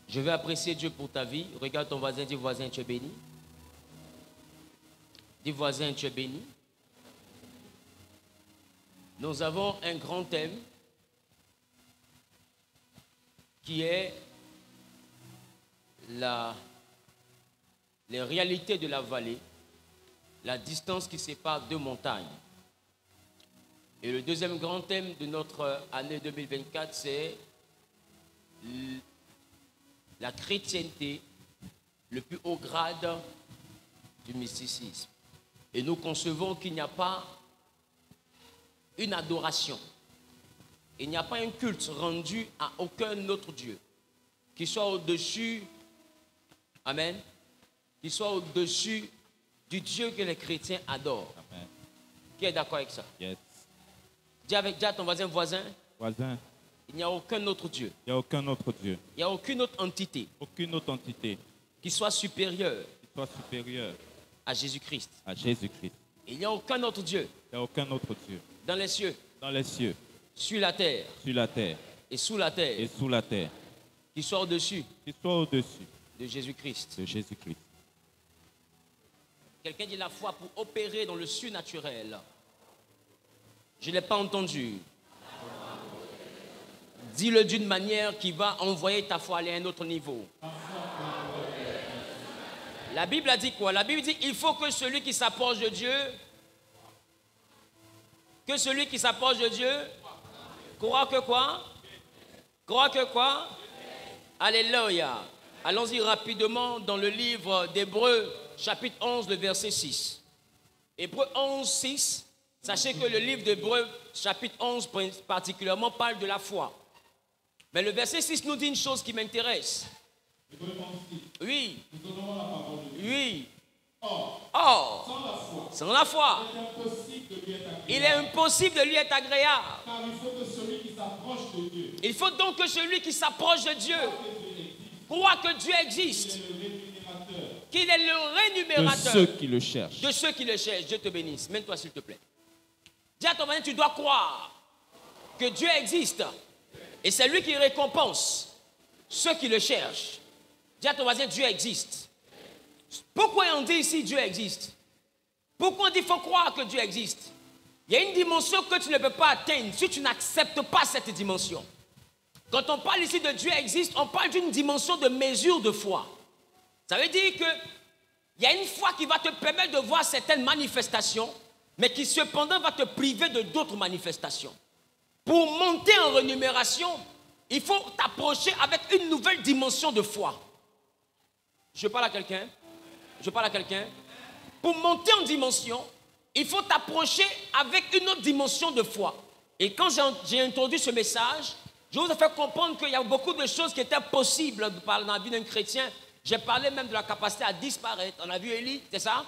Je vais apprécier Dieu pour ta vie. Regarde ton voisin, dis voisin, tu es béni. Dis voisin, tu es béni. Nous avons un grand thème qui est les réalités de la vallée, la distance qui sépare deux montagnes. Et le deuxième grand thème de notre année 2024, c'est la chrétienté, le plus haut grade du mysticisme. Et nous concevons qu'il n'y a pas une adoration, il n'y a pas un culte rendu à aucun autre Dieu qui soit au-dessus, amen, qui soit au-dessus du Dieu que les chrétiens adorent. Amen. Qui est d'accord avec ça? Yes. Dis à ton voisin, voisin, il n'y a aucun autre Dieu. Il n'y a aucun autre Dieu. Il n'y a aucune autre entité. Aucune autre entité. Qui soit supérieure. Qui soit supérieure. À Jésus-Christ. À Jésus-Christ. Il n'y a aucun autre Dieu. Il n'y a aucun autre Dieu. Dans les cieux. Dans les cieux. Sur la terre. Sur la terre. Et sous la terre. Et sous la terre. Qui soit au-dessus. Qui soit au-dessus. De Jésus-Christ. De Jésus-Christ. Quelqu'un dit la foi pour opérer dans le surnaturel. Je ne l'ai pas entendu. Dis-le d'une manière qui va envoyer ta foi aller à un autre niveau. La Bible a dit quoi? La Bible dit il faut que celui qui s'approche de Dieu, croit que quoi? Croit que quoi? Alléluia. Allons-y rapidement dans le livre d'Hébreux, chapitre 11, le verset 6. Hébreux 11, 6. Sachez que le livre d'Hébreux, chapitre 11, particulièrement, parle de la foi. Mais le verset 6 nous dit une chose qui m'intéresse. Oui. Oui. Or, sans la foi, il est impossible de lui être agréable. Car il faut que celui qui s'approche de Dieu. Il faut donc que celui qui s'approche de Dieu croit que Dieu existe. Qu'il est le rémunérateur. De ceux qui le cherchent. De ceux qui le cherchent. Dieu te bénisse. Mène-toi s'il te plaît. Dis à ton voisin, tu dois croire que Dieu existe. Et c'est lui qui récompense ceux qui le cherchent. Dis à ton voisin, Dieu existe. Pourquoi on dit ici Dieu existe? Pourquoi on dit qu'il faut croire que Dieu existe? Il y a une dimension que tu ne peux pas atteindre si tu n'acceptes pas cette dimension. Quand on parle ici de Dieu existe, on parle d'une dimension de mesure de foi. Ça veut dire qu'il y a une foi qui va te permettre de voir certaines manifestations, mais qui cependant va te priver de d'autres manifestations. Pour monter en rémunération, il faut t'approcher avec une nouvelle dimension de foi. Je parle à quelqu'un. Pour monter en dimension, il faut t'approcher avec une autre dimension de foi. Et quand j'ai introduit ce message, je vous ai fait comprendre qu'il y a beaucoup de choses qui étaient possibles dans la vie d'un chrétien. J'ai parlé même de la capacité à disparaître. On a vu Élie, c'est ça?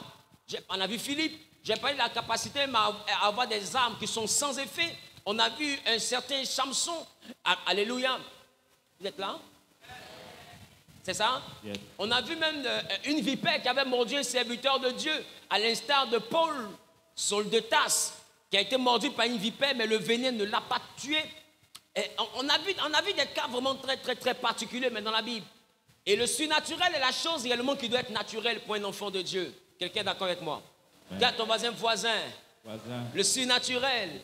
On a vu Philippe. J'ai parlé de la capacité à avoir des armes qui sont sans effet. On a vu un certain Samson. Alléluia. Vous êtes là? C'est ça? Yes. On a vu même une vipère qui avait mordu un serviteur de Dieu, à l'instar de Paul, Saul de Tarse, qui a été mordu par une vipère, mais le venin ne l'a pas tué. Et on a vu des cas vraiment très particuliers, mais dans la Bible. Et le surnaturel est la chose réellement qui doit être naturelle pour un enfant de Dieu. Quelqu'un est d'accord avec moi? Dis à ton voisin, le surnaturel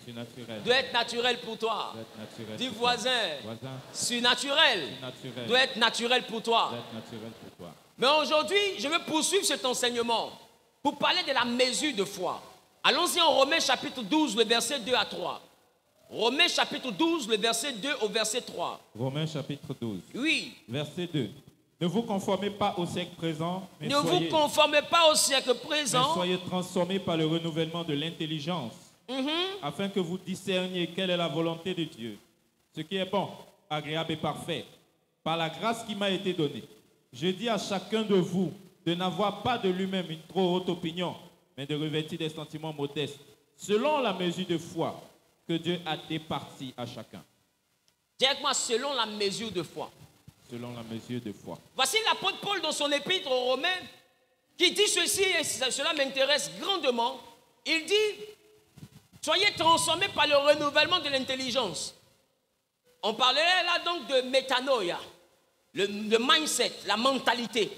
doit être naturel pour toi. Dis voisin, surnaturel doit être naturel pour toi. Mais aujourd'hui, je veux poursuivre cet enseignement pour parler de la mesure de foi. Allons-y en Romains chapitre 12, le verset 2 à 3. Romains chapitre 12, le verset 2 au verset 3. Romains chapitre 12. Oui. Verset 2. Ne vous conformez pas au siècle présent, mais vous conformez pas au siècle présent. Mais soyez transformés par le renouvellement de l'intelligence, afin que vous discerniez quelle est la volonté de Dieu, ce qui est bon, agréable et parfait. Par la grâce qui m'a été donnée, je dis à chacun de vous de n'avoir pas de lui-même une trop haute opinion, mais de revêtir des sentiments modestes, selon la mesure de foi que Dieu a départie à chacun. Dis avec moi, selon la mesure de foi. Selon la mesure de foi. Voici l'apôtre Paul dans son épître aux Romains qui dit ceci, et cela m'intéresse grandement. Il dit, soyez transformés par le renouvellement de l'intelligence. On parlerait là donc de métanoïa. le mindset, la mentalité.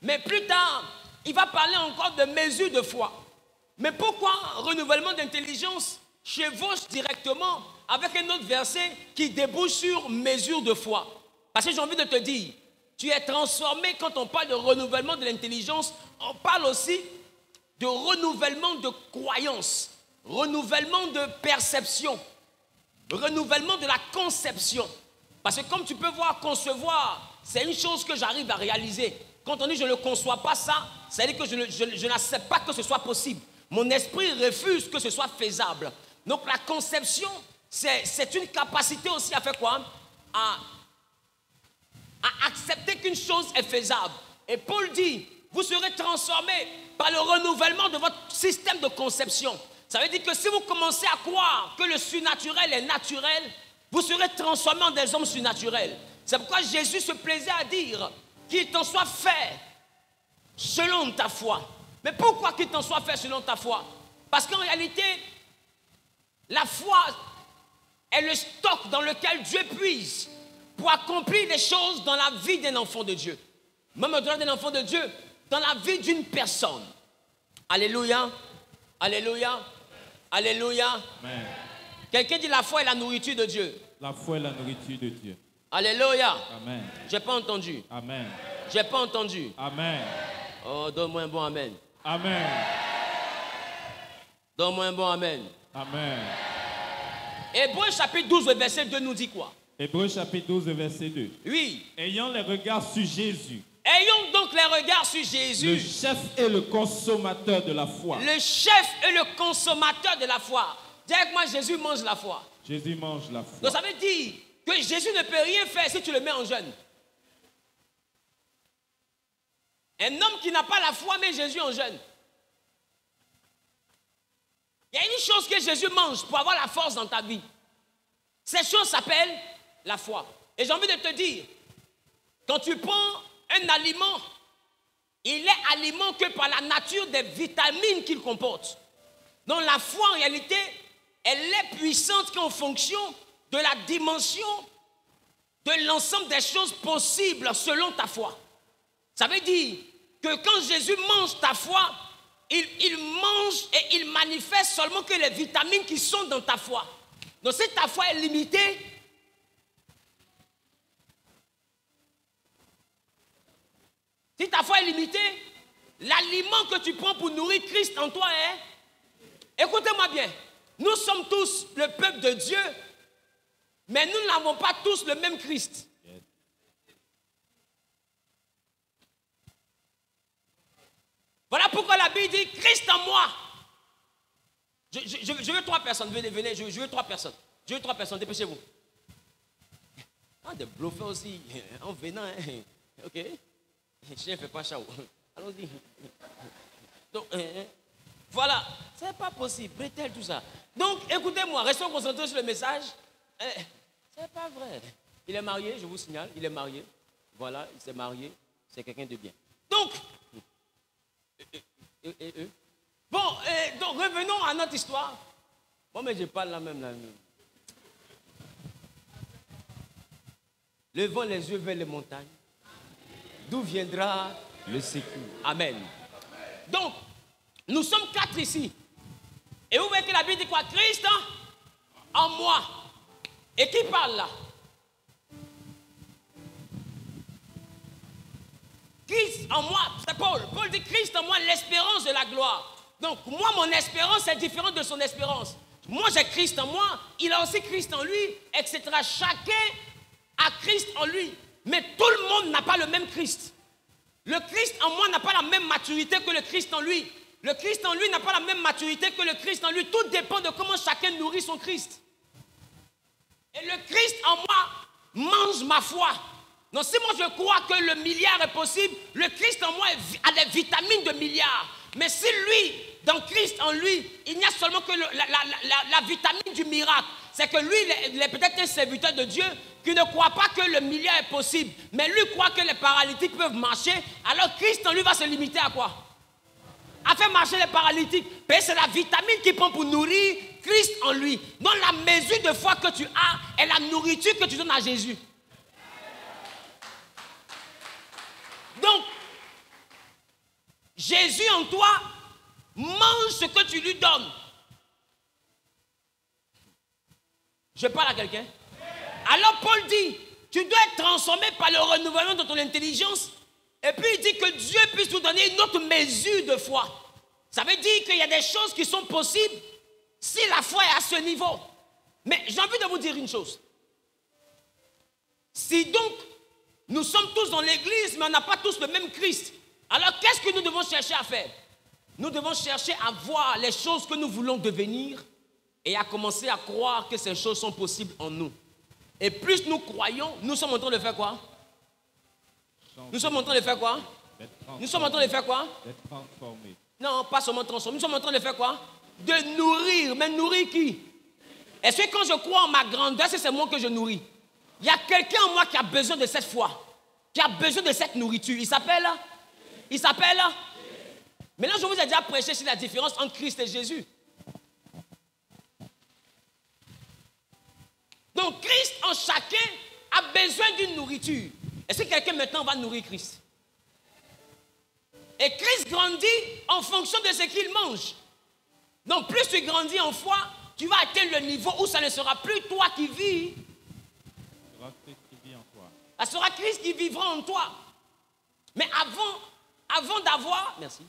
Mais plus tard, il va parler encore de mesure de foi. Mais pourquoi renouvellement d'intelligence chevauche directement avec un autre verset qui débouche sur mesure de foi? Parce que j'ai envie de te dire, tu es transformé quand on parle de renouvellement de l'intelligence, on parle aussi de renouvellement de croyance, renouvellement de perception, renouvellement de la conception. Parce que comme tu peux voir, concevoir, c'est une chose que j'arrive à réaliser. Quand on dit je ne conçois pas ça, ça veut dire que je n'accepte pas que ce soit possible. Mon esprit refuse que ce soit faisable. Donc la conception, c'est une capacité aussi à faire quoi? À accepter qu'une chose est faisable. Et Paul dit, vous serez transformés par le renouvellement de votre système de conception. Ça veut dire que si vous commencez à croire que le surnaturel est naturel, vous serez transformés en des hommes surnaturels. C'est pourquoi Jésus se plaisait à dire qu'il t'en soit fait selon ta foi. Mais pourquoi qu'il t'en soit fait selon ta foi? Parce qu'en réalité, la foi est le stock dans lequel Dieu puise pour accomplir des choses dans la vie d'un enfant de Dieu. Même au-delà d'un enfant de Dieu, dans la vie d'une personne. Alléluia, alléluia, alléluia. Amen. Quelqu'un dit la foi est la nourriture de Dieu. La foi est la nourriture de Dieu. Alléluia. Amen. J'ai pas entendu. Amen. J'ai pas entendu. Amen. Oh, donne-moi un bon amen. Amen. Donne-moi un bon amen. Amen. Hébreux chapitre 12, verset 2 nous dit quoi? Hébreux chapitre 12, verset 2. Oui. Ayant les regards sur Jésus, Ayons donc les regards sur Jésus. le chef et le consommateur de la foi. Le chef et le consommateur de la foi. Dis avec moi, Jésus mange la foi. Jésus mange la foi. Donc ça veut dire que Jésus ne peut rien faire si tu le mets en jeûne. Un homme qui n'a pas la foi met Jésus en jeûne. Il y a une chose que Jésus mange pour avoir la force dans ta vie. Cette chose s'appelle la foi. Et j'ai envie de te dire, quand tu prends un aliment, il est aliment que par la nature des vitamines qu'il comporte. Donc la foi en réalité, elle est puissante qu'en fonction de la dimension de l'ensemble des choses possibles selon ta foi. Ça veut dire que quand Jésus mange ta foi, il mange et il manifeste seulement que les vitamines qui sont dans ta foi. Donc si ta foi est limitée, si ta foi est limitée, l'aliment que tu prends pour nourrir Christ en toi est... Écoutez-moi bien, nous sommes tous le peuple de Dieu, mais nous n'avons pas tous le même Christ. Voilà pourquoi la Bible dit Christ en moi. Je veux 3 personnes, venez, je veux 3 personnes. Je veux 3 personnes, dépêchez-vous. Ah, des bluffeurs aussi, en venant, hein. Ok. Je ne fais pas chaud. Allons-y. Donc, voilà, c'est pas possible, Bretel, tout ça. Donc, écoutez-moi, restons concentrés sur le message. C'est pas vrai. Il est marié, je vous signale, il est marié. Voilà, il s'est marié, c'est quelqu'un de bien. Donc, bon, donc revenons à notre histoire. Bon, mais je parle là même. Levons les yeux vers les montagnes. D'où viendra le secours? Amen. Donc, nous sommes 4 ici. Et vous voyez que la Bible dit quoi? Christ en moi. Et qui parle là? Christ en moi, c'est Paul. Paul dit Christ en moi, l'espérance de la gloire. Donc, moi, mon espérance est différente de son espérance. Moi, j'ai Christ en moi, il a aussi Christ en lui, etc. Chacun a Christ en lui. Mais tout le monde n'a pas le même Christ. Le Christ en moi n'a pas la même maturité que le Christ en lui. Le Christ en lui n'a pas la même maturité que le Christ en lui. Tout dépend de comment chacun nourrit son Christ. Et le Christ en moi mange ma foi. Donc si moi je crois que le milliard est possible, le Christ en moi a les vitamines de milliard. Mais si lui, dans Christ en lui, il n'y a seulement que la vitamine du miracle. C'est que lui, il est peut-être un serviteur de Dieu qui ne croit pas que le milliard est possible. Mais lui croit que les paralytiques peuvent marcher. Alors Christ en lui va se limiter à quoi? À faire marcher les paralytiques. C'est la vitamine qu'il prend pour nourrir Christ en lui. Donc la mesure de foi que tu as est la nourriture que tu donnes à Jésus. Jésus en toi mange ce que tu lui donnes. Je parle à quelqu'un. Alors Paul dit, tu dois être transformé par le renouvellement de ton intelligence. Et puis il dit que Dieu puisse nous donner une autre mesure de foi. Ça veut dire qu'il y a des choses qui sont possibles si la foi est à ce niveau. Mais j'ai envie de vous dire une chose. Si donc nous sommes tous dans l'église, mais on n'a pas tous le même Christ, alors qu'est-ce que nous devons chercher à faire? Nous devons chercher à voir les choses que nous voulons devenir et à commencer à croire que ces choses sont possibles en nous. Et plus nous croyons, nous sommes en train de faire quoi? Nous sommes en train de faire quoi? Nous sommes en train de faire quoi? D'être transformé. Non, pas seulement transformer. Nous sommes en train de faire quoi? De nourrir. Mais nourrir qui? Est-ce que quand je crois en ma grandeur, c'est moi que je nourris? Il y a quelqu'un en moi qui a besoin de cette foi, qui a besoin de cette nourriture. Il s'appelle? Maintenant, je vous ai déjà prêché sur la différence entre Christ et Jésus. Donc, Christ en chacun a besoin d'une nourriture. Est-ce que quelqu'un maintenant va nourrir Christ? Et Christ grandit en fonction de ce qu'il mange. Donc, plus tu grandis en foi, tu vas atteindre le niveau où ça ne sera plus toi qui vis. Ça sera Christ qui vivra en toi. Mais avant d'avoir, merci.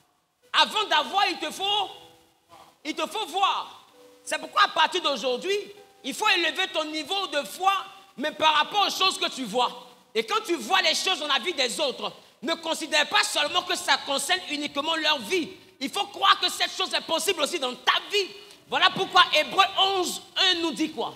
Avant d'avoir, il te faut voir. C'est pourquoi à partir d'aujourd'hui, il faut élever ton niveau de foi, mais par rapport aux choses que tu vois. Et quand tu vois les choses dans la vie des autres, ne considère pas seulement que ça concerne uniquement leur vie. Il faut croire que cette chose est possible aussi dans ta vie. Voilà pourquoi Hébreux 11, 1 nous dit quoi?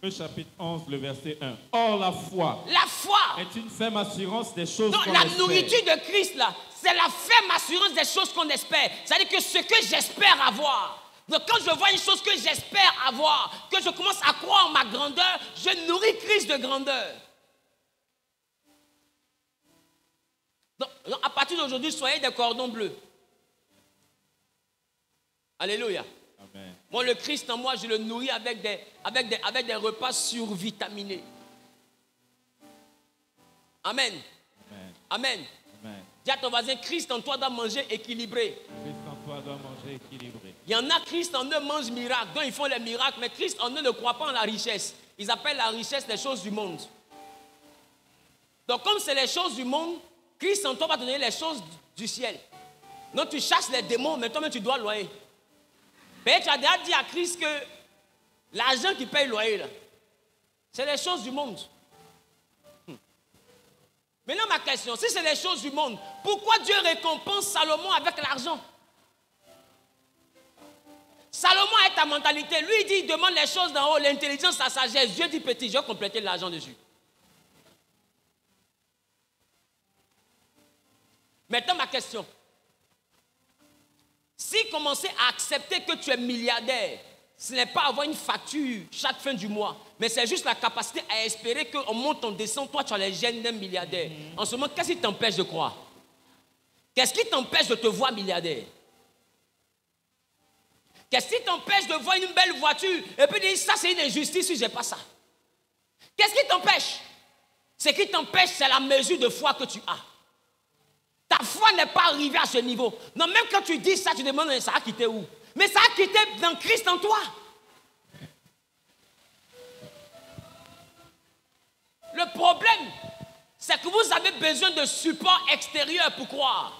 Le chapitre 11, le verset 1. Or, la foi est une ferme assurance des choses qu'on espère. La nourriture de Christ, là, c'est la ferme assurance des choses qu'on espère. C'est-à-dire que ce que j'espère avoir. Donc, quand je vois une chose que j'espère avoir, que je commence à croire en ma grandeur, je nourris Christ de grandeur. Donc, à partir d'aujourd'hui, soyez des cordons bleus. Alléluia. Amen. Moi, le Christ en moi, je le nourris avec des repas survitaminés. Amen. Amen. Amen. Amen. Dis à ton voisin, Christ en toi doit manger équilibré. Christ en toi doit manger équilibré. Il y en a, Christ en eux mange miracle, donc ils font les miracles, mais Christ en eux ne croit pas en la richesse. Ils appellent la richesse les choses du monde. Donc comme c'est les choses du monde, Christ en toi va te donner les choses du ciel. Donc tu chasses les démons, mais toi-même tu dois loyer. Mais tu as déjà dit à Christ que l'argent qui paye le loyer, là, c'est les choses du monde. Maintenant ma question, si c'est les choses du monde, pourquoi Dieu récompense Salomon avec l'argent? Salomon a ta mentalité. Lui, il dit, il demande les choses d'en haut, l'intelligence, la sagesse. Dieu dit petit, je vais compléter l'argent dessus. Maintenant, ma question. Si commencer à accepter que tu es milliardaire, ce n'est pas avoir une facture chaque fin du mois, mais c'est juste la capacité à espérer qu'on monte, on descend, toi tu as les gènes d'un milliardaire. En ce moment, qu'est-ce qui t'empêche de croire? Qu'est-ce qui t'empêche de te voir milliardaire? Qu'est-ce qui t'empêche de voir une belle voiture et puis dire ça c'est une injustice si je n'ai pas ça? Qu'est-ce qui t'empêche? Ce qui t'empêche, c'est la mesure de foi que tu as. Ta foi n'est pas arrivée à ce niveau. Non, même quand tu dis ça, tu demandes ça a quitté où? Mais ça a quitté dans Christ en toi. Le problème, c'est que vous avez besoin de support extérieur pour croire.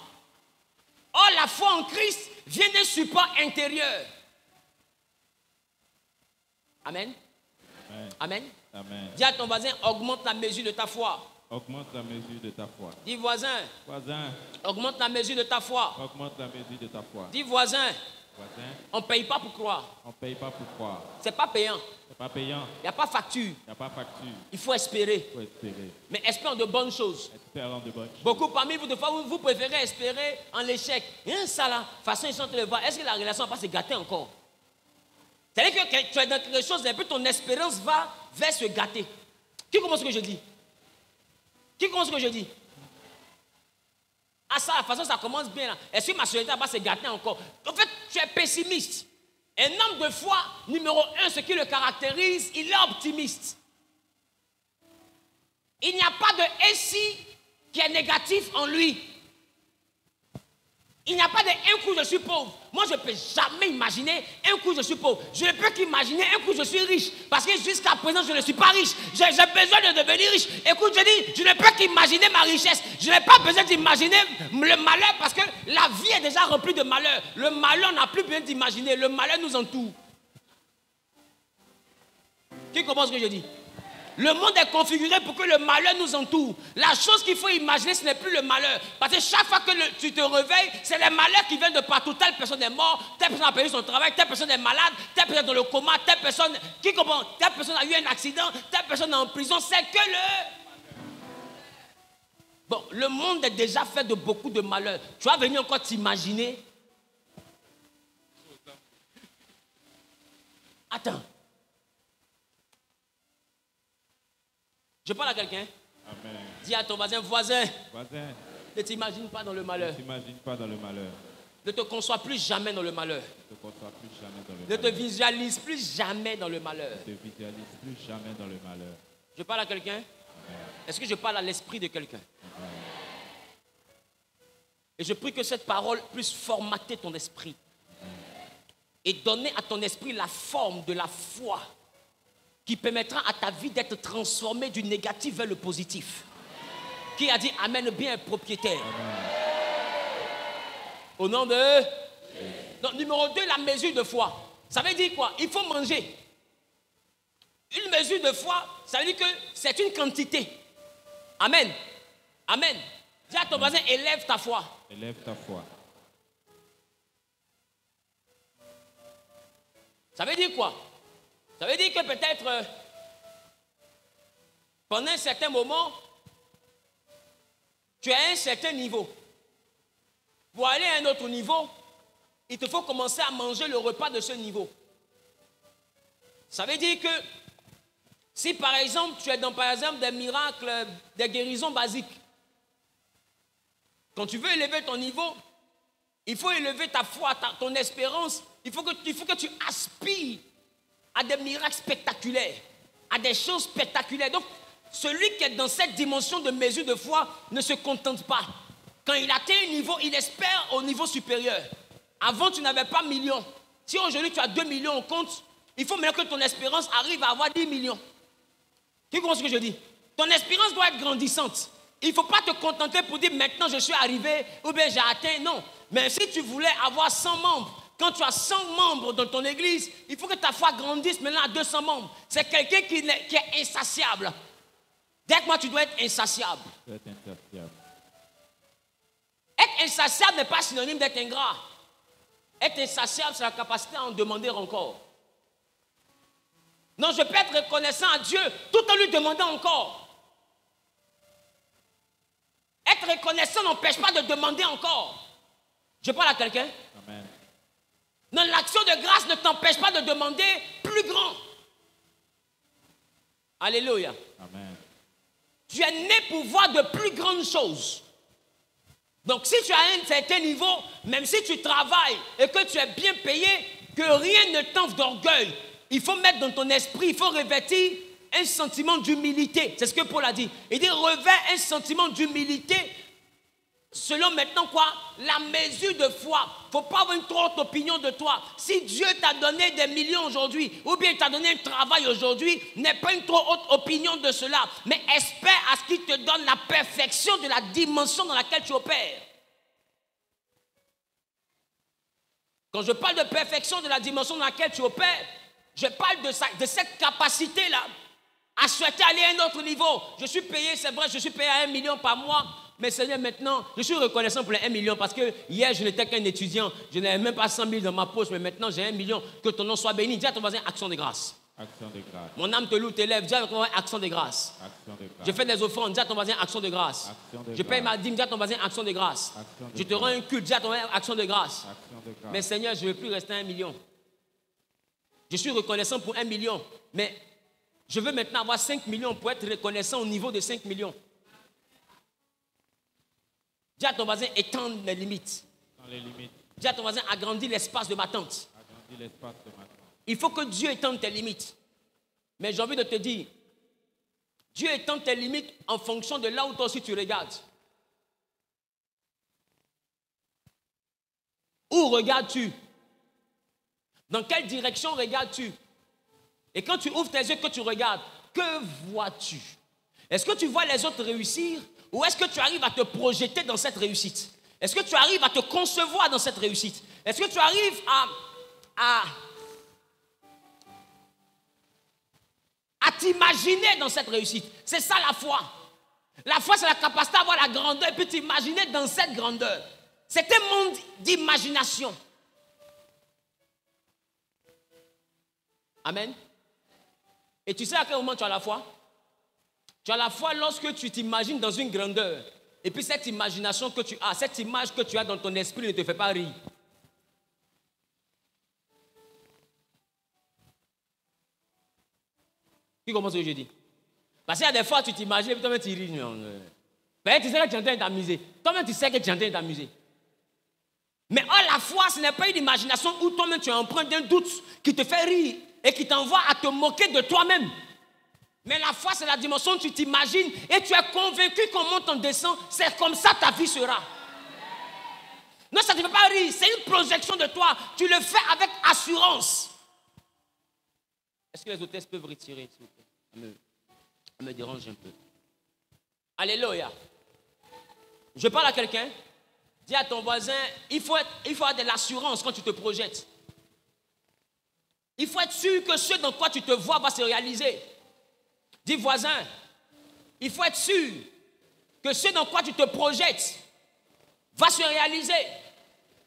Or, la foi en Christ vient d'un support intérieur. Amen. Amen. Amen. Amen. Dis à ton voisin, augmente la mesure de ta foi. Augmente la mesure de ta foi. Dis voisin, Voisin, augmente la mesure de ta foi. augmente la mesure de ta foi. Dis voisin, Voisin, on ne paye pas pour croire. on ne paye pas pour croire. Ce n'est pas payant. C'est pas payant. Il n'y a pas facture. Il n'y a pas facture. Il faut espérer. Il faut espérer. Mais espérons de bonnes choses. Espérons de bonnes choses. Beaucoup parmi vous, de fois, vous préférez espérer en l'échec. Hein, ça là, de toute façon, ils sont en train de voir. Est-ce que la relation va pas se gâter encore? C'est-à-dire que tu es dans quelque chose, et puis ton espérance va vers se gâter. Qui comprend ce que je dis? Qui comprend ce que je dis? Ah ça, de toute façon, ça commence bien là. Est-ce que ma société va pas se gâter encore? En fait, tu es pessimiste. Un homme de foi, numéro 1, ce qui le caractérise, il est optimiste. Il n'y a pas de SI qui est négatif en lui. Il n'y a pas de un coup je suis pauvre. Moi, je ne peux jamais imaginer un coup je suis pauvre. Je ne peux qu'imaginer un coup je suis riche. Parce que jusqu'à présent, je ne suis pas riche. J'ai besoin de devenir riche. Écoute, je dis, je ne peux qu'imaginer ma richesse. Je n'ai pas besoin d'imaginer le malheur parce que la vie est déjà remplie de malheur. Le malheur n'a plus besoin d'imaginer. Le malheur nous entoure. Qui comprend ce que je dis? Le monde est configuré pour que le malheur nous entoure. La chose qu'il faut imaginer, ce n'est plus le malheur. Parce que chaque fois que tu te réveilles, c'est les malheurs qui viennent de partout. Telle personne est morte, telle personne a perdu son travail, telle personne est malade, telle personne est dans le coma, telle personne, qui comprend, telle personne a eu un accident, telle personne est en prison. C'est que Bon, le monde est déjà fait de beaucoup de malheurs. Tu vas venir encore t'imaginer. Attends. Je parle à quelqu'un. Amen. Dis à ton voisin, voisin, Voisin, ne t'imagine pas dans le malheur. ne t'imagine pas dans le malheur. Ne te conçois plus jamais dans le malheur. Ne te conçois plus jamais dans le Ne te malheur. visualise plus jamais dans le malheur. Ne te visualise plus jamais dans le malheur. Je parle à quelqu'un. Est-ce que je parle à l'esprit de quelqu'un? Et je prie que cette parole puisse formater ton esprit et donner à ton esprit la forme de la foi qui permettra à ta vie d'être transformée du négatif vers le positif. Qui a dit Amen bien propriétaire? Au nom de... Donc, numéro 2, la mesure de foi. Ça veut dire quoi? Il faut manger. Une mesure de foi, ça veut dire que c'est une quantité. Amen. Amen. Dis à ton voisin, élève ta foi. Élève ta foi. Ça veut dire quoi? Ça veut dire que peut-être pendant un certain moment, tu es à un certain niveau. Pour aller à un autre niveau, il te faut commencer à manger le repas de ce niveau. Ça veut dire que si par exemple tu es dans par exemple des miracles, des guérisons basiques, quand tu veux élever ton niveau, il faut élever ta foi, ton espérance. Il faut que tu aspires à des miracles spectaculaires, à des choses spectaculaires. Donc, celui qui est dans cette dimension de mesure de foi ne se contente pas. Quand il atteint un niveau, il espère au niveau supérieur. Avant, tu n'avais pas millions. Si aujourd'hui tu as 2 millions au compte, il faut maintenant que ton espérance arrive à avoir 10 millions. Tu comprends ce que je dis? Ton espérance doit être grandissante. Il ne faut pas te contenter pour dire maintenant je suis arrivé ou bien j'ai atteint. Non. Mais si tu voulais avoir 100 membres, quand tu as 100 membres dans ton église, il faut que ta foi grandisse maintenant à 200 membres. C'est quelqu'un qui est insatiable. Dis-moi, tu dois être insatiable. Tu dois être insatiable. Être insatiable n'est pas synonyme d'être ingrat. Être insatiable, c'est la capacité à en demander encore. Non, je peux être reconnaissant à Dieu tout en lui demandant encore. Être reconnaissant n'empêche pas de demander encore. Je parle à quelqu'un. Amen. Non, l'action de grâce ne t'empêche pas de demander plus grand. Alléluia. Amen. Tu es né pour voir de plus grandes choses. Donc si tu as un certain niveau, même si tu travailles et que tu es bien payé, que rien ne t'enfle d'orgueil. Il faut mettre dans ton esprit, il faut revêtir un sentiment d'humilité. C'est ce que Paul a dit. Il dit revêt un sentiment d'humilité. Selon maintenant quoi? La mesure de foi. Il ne faut pas avoir une trop haute opinion de toi. Si Dieu t'a donné des millions aujourd'hui, ou bien il t'a donné un travail aujourd'hui, n'aie pas une trop haute opinion de cela. Mais espère à ce qu'il te donne la perfection de la dimension dans laquelle tu opères. Quand je parle de perfection de la dimension dans laquelle tu opères, je parle de cette capacité-là à souhaiter aller à un autre niveau. Je suis payé, c'est vrai, je suis payé à 1 million par mois. Mais Seigneur, maintenant, je suis reconnaissant pour les 1 million parce que hier, je n'étais qu'un étudiant. Je n'avais même pas 100 000 dans ma poche, mais maintenant, j'ai 1 million. Que ton nom soit béni. Dis à ton voisin, action de grâce. Action de grâce. Mon âme te loue, t'élève. Dis à ton voisin, action de grâce. Action de grâce. Je fais des offrandes. Dis à ton voisin, action de grâce. Action de Je paye grâce. ma dîme. Dis à ton voisin, action de grâce. Action de Je te rends un culte. Dis à ton voisin, action de grâce. Action de grâce. Mais Seigneur, je ne veux plus rester à 1 million. Je suis reconnaissant pour 1 million. Mais je veux maintenant avoir 5 millions pour être reconnaissant au niveau de 5 millions. Dis à ton voisin, étendre les limites. Dans les limites. Dis à ton voisin, agrandis l'espace de ma tente. Agrandis l'espace de ma tente. Il faut que Dieu étende tes limites. Mais j'ai envie de te dire, Dieu étend tes limites en fonction de là où toi aussi tu regardes. Où regardes-tu? Dans quelle direction regardes-tu? Et quand tu ouvres tes yeux, que tu regardes, que vois-tu? Est-ce que tu vois les autres réussir ou est-ce que tu arrives à te projeter dans cette réussite? Est-ce que tu arrives à te concevoir dans cette réussite? Est-ce que tu arrives à t'imaginer dans cette réussite? C'est ça la foi. La foi, c'est la capacité d'avoir la grandeur et puis t'imaginer dans cette grandeur. C'est un monde d'imagination. Amen. Et tu sais à quel moment tu as la foi? Tu as la foi lorsque tu t'imagines dans une grandeur. Et puis cette imagination que tu as, cette image que tu as dans ton esprit ne te fait pas rire. Qui commence ce que je dis? Parce qu'il y a des fois tu t'imagines et puis toi-même tu ris. Ben, tu sais que tu es en train de t'amuser. Toi-même tu sais que tu es en train de t'amuser. Mais la foi, ce n'est pas une imagination où toi-même tu es empreint d'un doute qui te fait rire et qui t'envoie à te moquer de toi-même. Mais la foi, c'est la dimension où tu t'imagines et tu es convaincu qu'on monte, on descend. C'est comme ça ta vie sera. Non, ça ne te fait pas rire. C'est une projection de toi. Tu le fais avec assurance. Est-ce que les hôtesses peuvent retirer, s'il vous plaît? Ça me dérange un peu. Alléluia. Je parle à quelqu'un. Dis à ton voisin, il faut avoir de l'assurance quand tu te projettes. Il faut être sûr que ce dans quoi tu te vois va se réaliser. Dis voisin, il faut être sûr que ce dans quoi tu te projettes va se réaliser.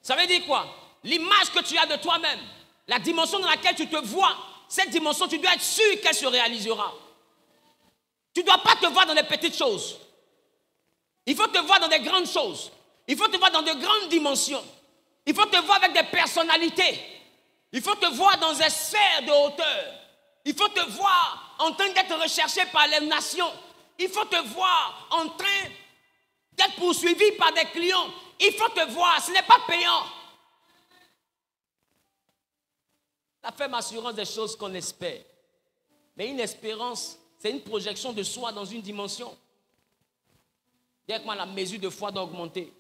Ça veut dire quoi? L'image que tu as de toi-même, la dimension dans laquelle tu te vois, cette dimension, tu dois être sûr qu'elle se réalisera. Tu ne dois pas te voir dans les petites choses. Il faut te voir dans des grandes choses. Il faut te voir dans de grandes dimensions. Il faut te voir avec des personnalités. Il faut te voir dans des sphères de hauteur. Il faut te voir en train d'être recherché par les nations. Il faut te voir en train d'être poursuivi par des clients. Il faut te voir, ce n'est pas payant. La ferme assurance des choses qu'on espère. Mais une espérance, c'est une projection de soi dans une dimension. Dis avec moi, la mesure de foi doit augmenter.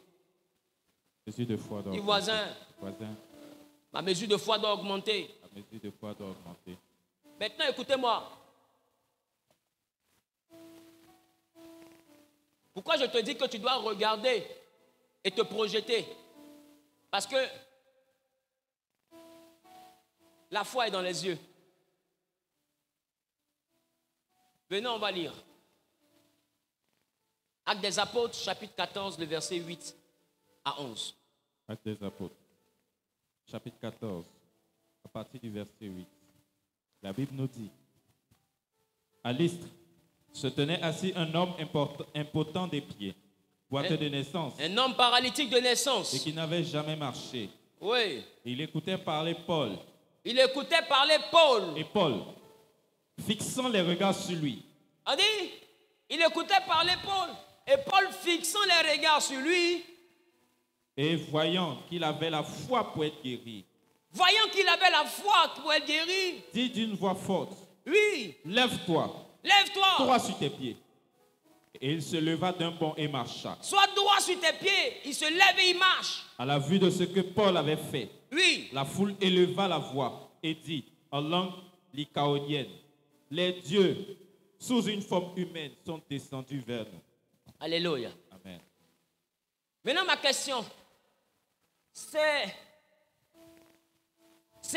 Mesure de foi doit Dis augmenter. voisin, ma mesure de foi doit augmenter. La mesure de foi doit augmenter. Maintenant, écoutez-moi. Pourquoi je te dis que tu dois regarder et te projeter? Parce que la foi est dans les yeux. Venez, on va lire. Actes des Apôtres, chapitre 14, le verset 8 à 11. Actes des Apôtres, chapitre 14, à partir du verset 8. La Bible nous dit, à Lystre se tenait assis un homme impotent des pieds, boiteux de naissance, un homme paralytique de naissance, et qui n'avait jamais marché. Oui. Et il écoutait parler Paul. Il écoutait parler Paul. Et Paul, fixant les regards sur lui. On dit, il écoutait parler Paul. Et Paul, fixant les regards sur lui, et voyant qu'il avait la foi pour être guéri, voyant qu'il avait la foi pour être guéri, dit d'une voix forte, oui, lève-toi, lève-toi, droit sur tes pieds. Et il se leva d'un bond et marcha. sois droit sur tes pieds. Il se lève et il marche. À la vue de ce que Paul avait fait, Oui, la foule éleva la voix et dit en langue lycaonienne, les dieux sous une forme humaine sont descendus vers nous. alléluia. Amen. Maintenant, ma question, c'est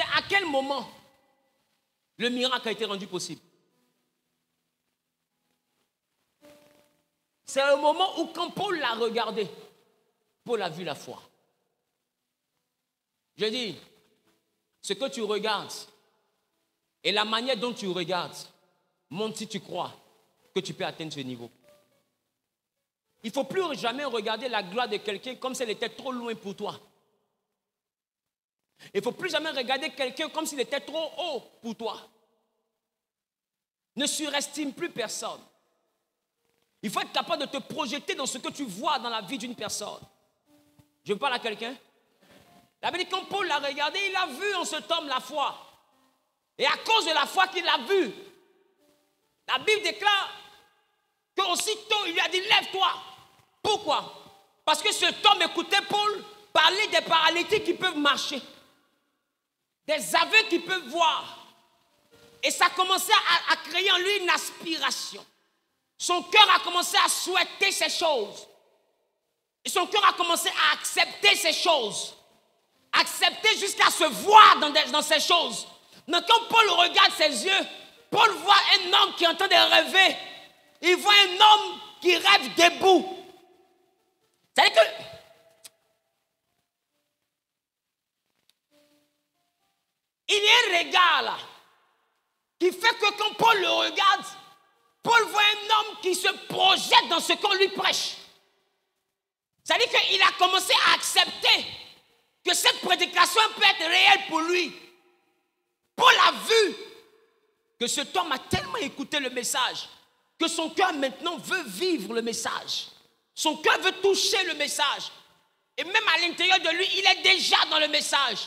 à quel moment le miracle a été rendu possible? C'est au moment où, quand Paul l'a regardé, Paul a vu la foi. Je dis, ce que tu regardes et la manière dont tu regardes montre si tu crois que tu peux atteindre ce niveau. Il ne faut plus jamais regarder la gloire de quelqu'un comme si elle était trop loin pour toi. Il ne faut plus jamais regarder quelqu'un comme s'il était trop haut pour toi. Ne surestime plus personne. Il faut être capable de te projeter dans ce que tu vois dans la vie d'une personne. Je parle à quelqu'un. La Bible dit, quand Paul l'a regardé, il a vu en cet homme la foi. Et à cause de la foi qu'il a vue, la Bible déclare qu'aussitôt il lui a dit, lève-toi. Pourquoi? Parce que cet homme écoutait Paul parler des paralytiques qui peuvent marcher, des aveugles qui peuvent voir. Et ça a commencé à créer en lui une aspiration. Son cœur a commencé à souhaiter ces choses. Et son cœur a commencé à accepter ces choses. Accepter jusqu'à se voir dans ces choses. Donc quand Paul regarde ses yeux, Paul voit un homme qui est en train de rêver. Il voit un homme qui rêve debout. C'est-à-dire que il y a un regard là qui fait que quand Paul le regarde, Paul voit un homme qui se projette dans ce qu'on lui prêche. C'est-à-dire qu'il a commencé à accepter que cette prédication peut être réelle pour lui. Paul a vu que cet homme a tellement écouté le message que son cœur maintenant veut vivre le message. Son cœur veut toucher le message. Et même à l'intérieur de lui, il est déjà dans le message.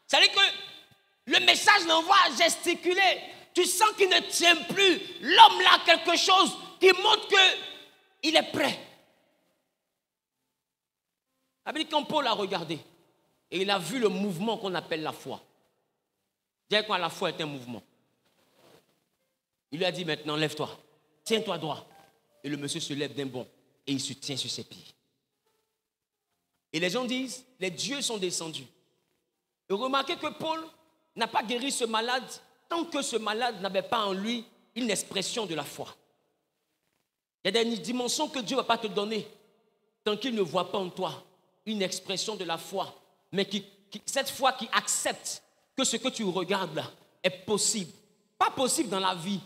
C'est-à-dire que le message l'envoie à gesticuler. Tu sens qu'il ne tient plus. L'homme là a quelque chose qui montre qu'il est prêt. Quand Paul a regardé et il a vu le mouvement qu'on appelle la foi. Dis quand la foi est un mouvement. Il lui a dit maintenant, lève-toi, tiens-toi droit. Et le monsieur se lève d'un bond et il se tient sur ses pieds. Et les gens disent, les dieux sont descendus. Et remarquez que Paul n'a pas guéri ce malade tant que ce malade n'avait pas en lui une expression de la foi. Il y a des dimensions que Dieu ne va pas te donner tant qu'il ne voit pas en toi une expression de la foi, mais cette foi qui accepte que ce que tu regardes là est possible. Pas possible dans la vie,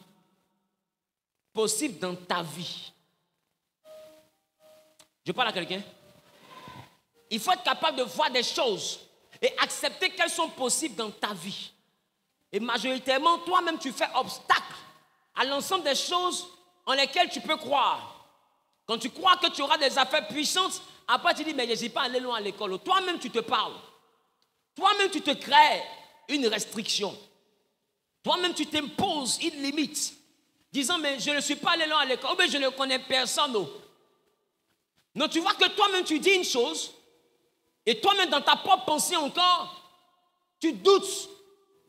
possible dans ta vie. Je parle à quelqu'un? Il faut être capable de voir des choses et accepter qu'elles sont possibles dans ta vie. Et majoritairement, toi-même, tu fais obstacle à l'ensemble des choses en lesquelles tu peux croire. Quand tu crois que tu auras des affaires puissantes, après tu dis, mais je ne suis pas allé loin à l'école. Toi-même, tu te parles. Toi-même, tu te crées une restriction. Toi-même, tu t'imposes une limite. Disant, mais je ne suis pas allé loin à l'école. Mais je ne connais personne. Non, tu vois que toi-même, tu dis une chose. Et toi-même, dans ta propre pensée encore, tu doutes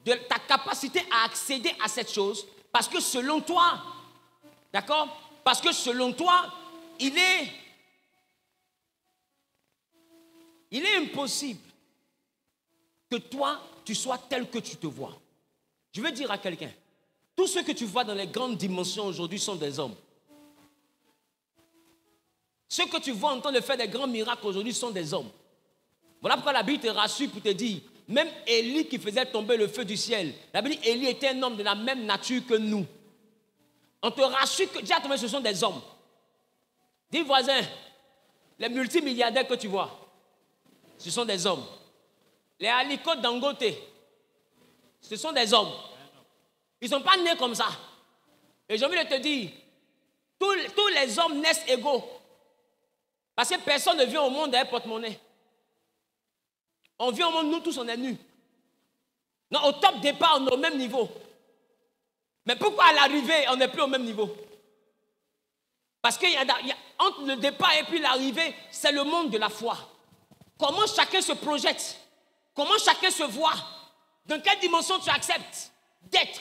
de ta capacité à accéder à cette chose. Parce que selon toi, d'accord? Parce que selon toi, il est impossible que toi, tu sois tel que tu te vois. Je veux dire à quelqu'un, tous ceux que tu vois dans les grandes dimensions aujourd'hui sont des hommes. Ceux que tu vois en train de faire des grands miracles aujourd'hui sont des hommes. Voilà pourquoi la Bible te rassure pour te dire, même Élie qui faisait tomber le feu du ciel, la Bible dit Élie était un homme de la même nature que nous. On te rassure que déjà, ce sont des hommes. Dis voisin, les multimilliardaires que tu vois, ce sont des hommes. Les Aliko Dangote, ce sont des hommes. Ils ne sont pas nés comme ça. Et j'ai envie de te dire, tous les hommes naissent égaux. Parce que personne ne vient au monde avec porte-monnaie. On vient au monde, nous tous, on est nus. Non, au top départ, on est au même niveau. Mais pourquoi à l'arrivée, on n'est plus au même niveau? Parce que entre le départ et puis l'arrivée, c'est le monde de la foi. Comment chacun se projette? Comment chacun se voit? Dans quelle dimension tu acceptes d'être?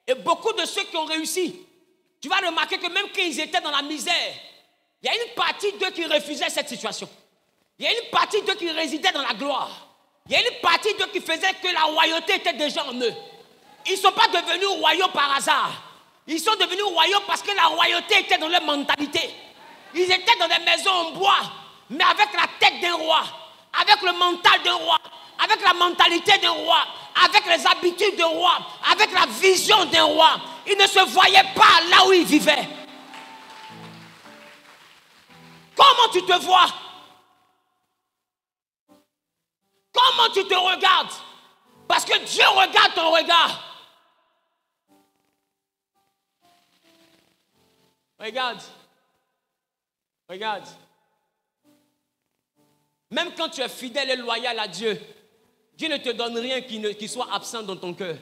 Et beaucoup de ceux qui ont réussi, tu vas remarquer que même quand ils étaient dans la misère, il y a une partie d'eux qui refusaient cette situation. Il y a une partie d'eux qui résidaient dans la gloire. Il y a une partie d'eux qui faisait que la royauté était déjà en eux. Ils ne sont pas devenus royaux par hasard. Ils sont devenus royaux parce que la royauté était dans leur mentalité. Ils étaient dans des maisons en bois, mais avec la tête d'un roi, avec le mental d'un roi, avec la mentalité d'un roi, avec les habitudes d'un roi, avec la vision d'un roi. Ils ne se voyaient pas là où ils vivaient. Comment tu te vois? Comment tu te regardes? Parce que Dieu regarde ton regard. Regarde. Regarde. Même quand tu es fidèle et loyal à Dieu, Dieu ne te donne rien qui soit absent dans ton cœur.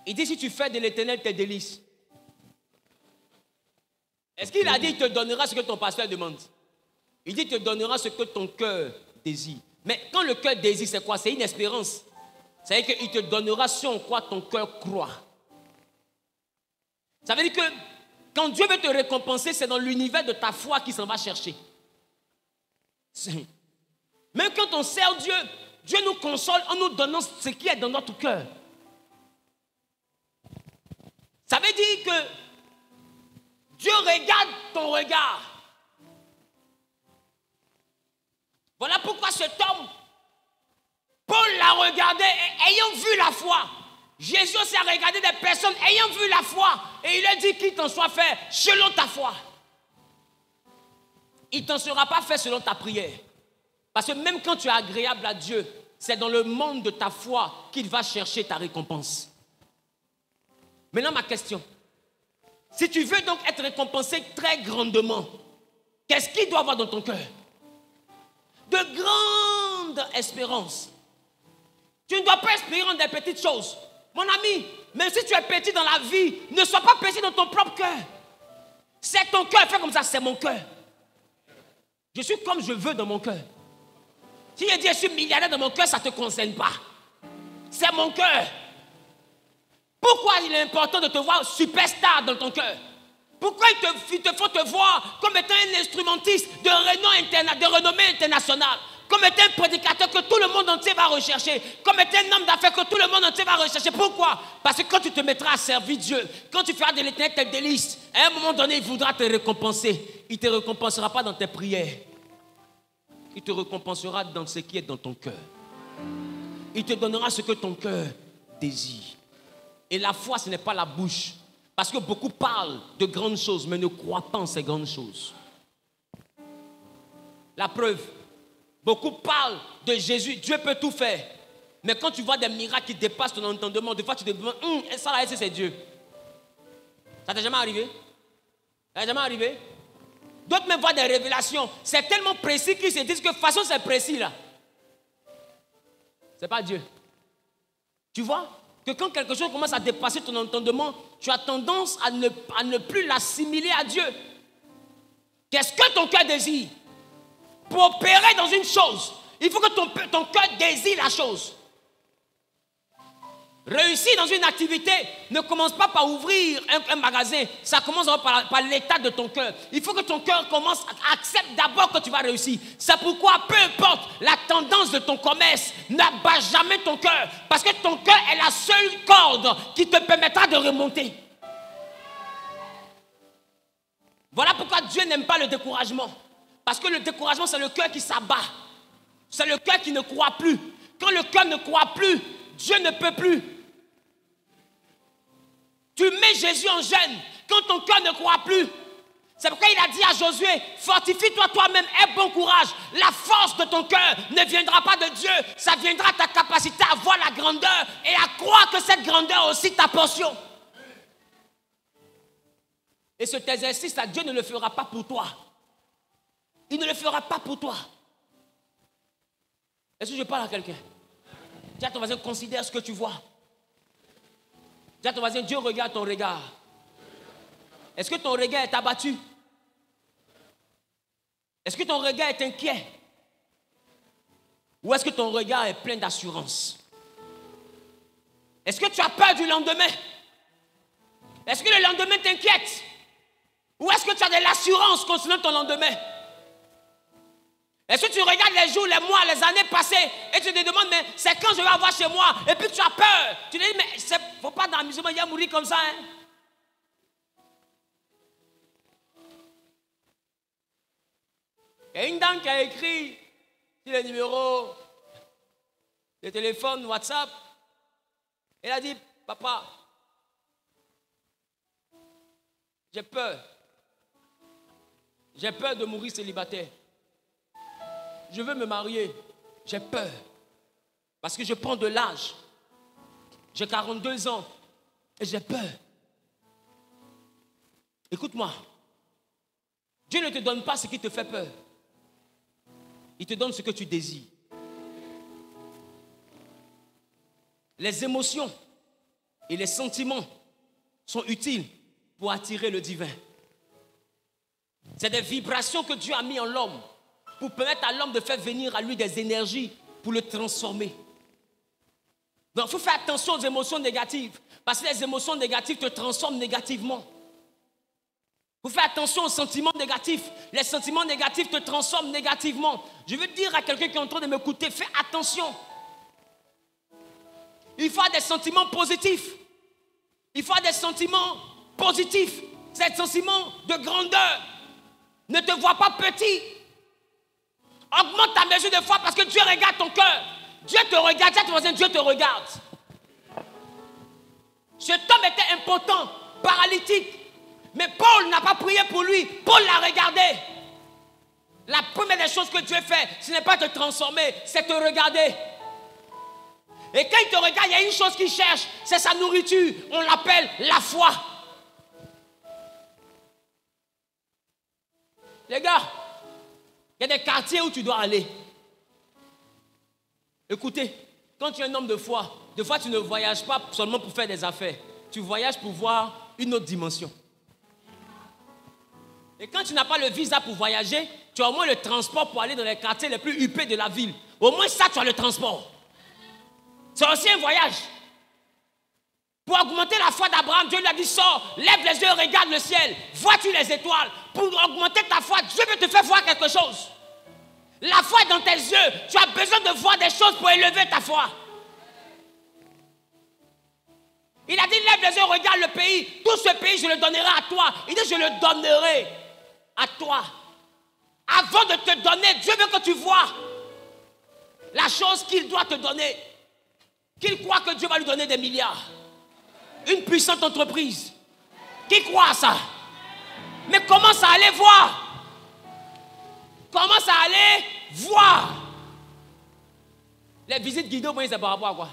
Il dit, si tu fais de l'Éternel tes délices. Est-ce qu'il a dit, il te donnera ce que ton pasteur demande? Il dit, il te donnera ce que ton cœur désire. Mais quand le cœur désire, c'est quoi? C'est une espérance. C'est-à-dire qu'il te donnera ce en quoi ton cœur croit. Ça veut dire que quand Dieu veut te récompenser, c'est dans l'univers de ta foi qu'il s'en va chercher. Même quand on sert Dieu, Dieu nous console en nous donnant ce qui est dans notre cœur. Ça veut dire que Dieu regarde ton regard. Voilà pourquoi cet homme, Paul l'a regardé ayant vu la foi. Jésus aussi a regardé des personnes ayant vu la foi. Et il a dit qu'il t'en soit fait selon ta foi. Il ne t'en sera pas fait selon ta prière. Parce que même quand tu es agréable à Dieu, c'est dans le monde de ta foi qu'il va chercher ta récompense. Maintenant ma question. Si tu veux donc être récompensé très grandement, qu'est-ce qu'il doit avoir dans ton cœur? De grandes espérances. Tu ne dois pas espérer dans des petites choses. Mon ami, même si tu es petit dans la vie, ne sois pas petit dans ton propre cœur. C'est ton cœur, fais comme ça, c'est mon cœur. Je suis comme je veux dans mon cœur. Si je dis je suis milliardaire dans mon cœur, ça ne te concerne pas. C'est mon cœur. Pourquoi il est important de te voir superstar dans ton cœur? Pourquoi il te faut te voir comme étant un instrumentiste de renommée internationale, comme étant un prédicateur que tout le monde entier va rechercher, comme étant un homme d'affaires que tout le monde entier va rechercher? Pourquoi? Parce que quand tu te mettras à servir Dieu, quand tu feras de l'éternel tes délices, à un moment donné, il voudra te récompenser. Il ne te récompensera pas dans tes prières. Il te récompensera dans ce qui est dans ton cœur. Il te donnera ce que ton cœur désire. Et la foi, ce n'est pas la bouche. Parce que beaucoup parlent de grandes choses, mais ne croient pas en ces grandes choses. La preuve, beaucoup parlent de Jésus. Dieu peut tout faire. Mais quand tu vois des miracles qui dépassent ton entendement, des fois tu te demandes, ça là, c'est Dieu. Ça t'est jamais arrivé? Ça t'est jamais arrivé? D'autres même voient des révélations. C'est tellement précis qu'ils se disent que de toute façon c'est précis là. C'est pas Dieu. Tu vois? Que quand quelque chose commence à dépasser ton entendement, tu as tendance à ne plus l'assimiler à Dieu. Qu'est-ce que ton cœur désire? Pour opérer dans une chose, il faut que ton cœur désire la chose. Réussir dans une activité ne commence pas par ouvrir un magasin, ça commence par l'état de ton cœur. Il faut que ton cœur commence à accepter d'abord que tu vas réussir. C'est pourquoi, peu importe la tendance de ton commerce, n'abat jamais ton cœur. Parce que ton cœur est la seule corde qui te permettra de remonter. Voilà pourquoi Dieu n'aime pas le découragement. Parce que le découragement, c'est le cœur qui s'abat. C'est le cœur qui ne croit plus. Quand le cœur ne croit plus, Dieu ne peut plus. Tu mets Jésus en jeûne quand ton cœur ne croit plus. C'est pourquoi il a dit à Josué, fortifie-toi toi-même, aie bon courage. La force de ton cœur ne viendra pas de Dieu, ça viendra de ta capacité à voir la grandeur et à croire que cette grandeur est aussi ta portion. Et cet exercice-là, Dieu ne le fera pas pour toi. Il ne le fera pas pour toi. Est-ce que je parle à quelqu'un? Dis à ton voisin, considère ce que tu vois. Dis à ton voisin, Dieu regarde ton regard. Est-ce que ton regard est abattu? Est-ce que ton regard est inquiet? Ou est-ce que ton regard est plein d'assurance? Est-ce que tu as peur du lendemain? Est-ce que le lendemain t'inquiète? Ou est-ce que tu as de l'assurance concernant ton lendemain? Est-ce que tu regardes les jours, les mois, les années passées et tu te demandes, mais c'est quand je vais avoir chez moi? Et puis tu as peur. Tu te dis, mais il ne faut pas d'amusement, il va mourir comme ça. Hein? Il y a une dame qui a écrit sur les numéros de téléphone, WhatsApp. Elle a dit, papa, j'ai peur. J'ai peur de mourir célibataire. Je veux me marier. J'ai peur. Parce que je prends de l'âge. J'ai 42 ans. Et j'ai peur. Écoute-moi. Dieu ne te donne pas ce qui te fait peur. Il te donne ce que tu désires. Les émotions et les sentiments sont utiles pour attirer le divin. C'est des vibrations que Dieu a mis en l'homme pour permettre à l'homme de faire venir à lui des énergies pour le transformer. Donc, il faut faire attention aux émotions négatives. Parce que les émotions négatives te transforment négativement. Il faut faire attention aux sentiments négatifs. Les sentiments négatifs te transforment négativement. Je veux dire à quelqu'un qui est en train de m'écouter, fais attention. Il faut avoir des sentiments positifs. Il faut avoir des sentiments positifs. C'est des sentiments de grandeur. Ne te vois pas petit. Augmente ta mesure de foi parce que Dieu regarde ton cœur. Dieu te regarde, Dieu te regarde. Cet homme était impotent, paralytique. Mais Paul n'a pas prié pour lui. Paul l'a regardé. La première des choses que Dieu fait, ce n'est pas te transformer, c'est te regarder. Et quand il te regarde, il y a une chose qu'il cherche, c'est sa nourriture. On l'appelle la foi. Les gars, il y a des quartiers où tu dois aller. Écoutez, quand tu es un homme de foi, des fois tu ne voyages pas seulement pour faire des affaires. Tu voyages pour voir une autre dimension. Et quand tu n'as pas le visa pour voyager, tu as au moins le transport pour aller dans les quartiers les plus huppés de la ville. Au moins ça, tu as le transport. C'est aussi un voyage. Pour augmenter la foi d'Abraham, Dieu lui a dit, sors, lève les yeux, regarde le ciel. Vois-tu les étoiles? Pour augmenter ta foi, Dieu veut te faire voir quelque chose. La foi est dans tes yeux. Tu as besoin de voir des choses pour élever ta foi. Il a dit, lève les yeux, regarde le pays. Tout ce pays, je le donnerai à toi. Il dit, je le donnerai à toi. Avant de te donner, Dieu veut que tu vois la chose qu'il doit te donner. Qu'il croit que Dieu va lui donner des milliards. Une puissante entreprise. Qui croit à ça? Mais commence à aller voir. Commence à aller voir. Les visites guidées, c'est par rapport à quoi?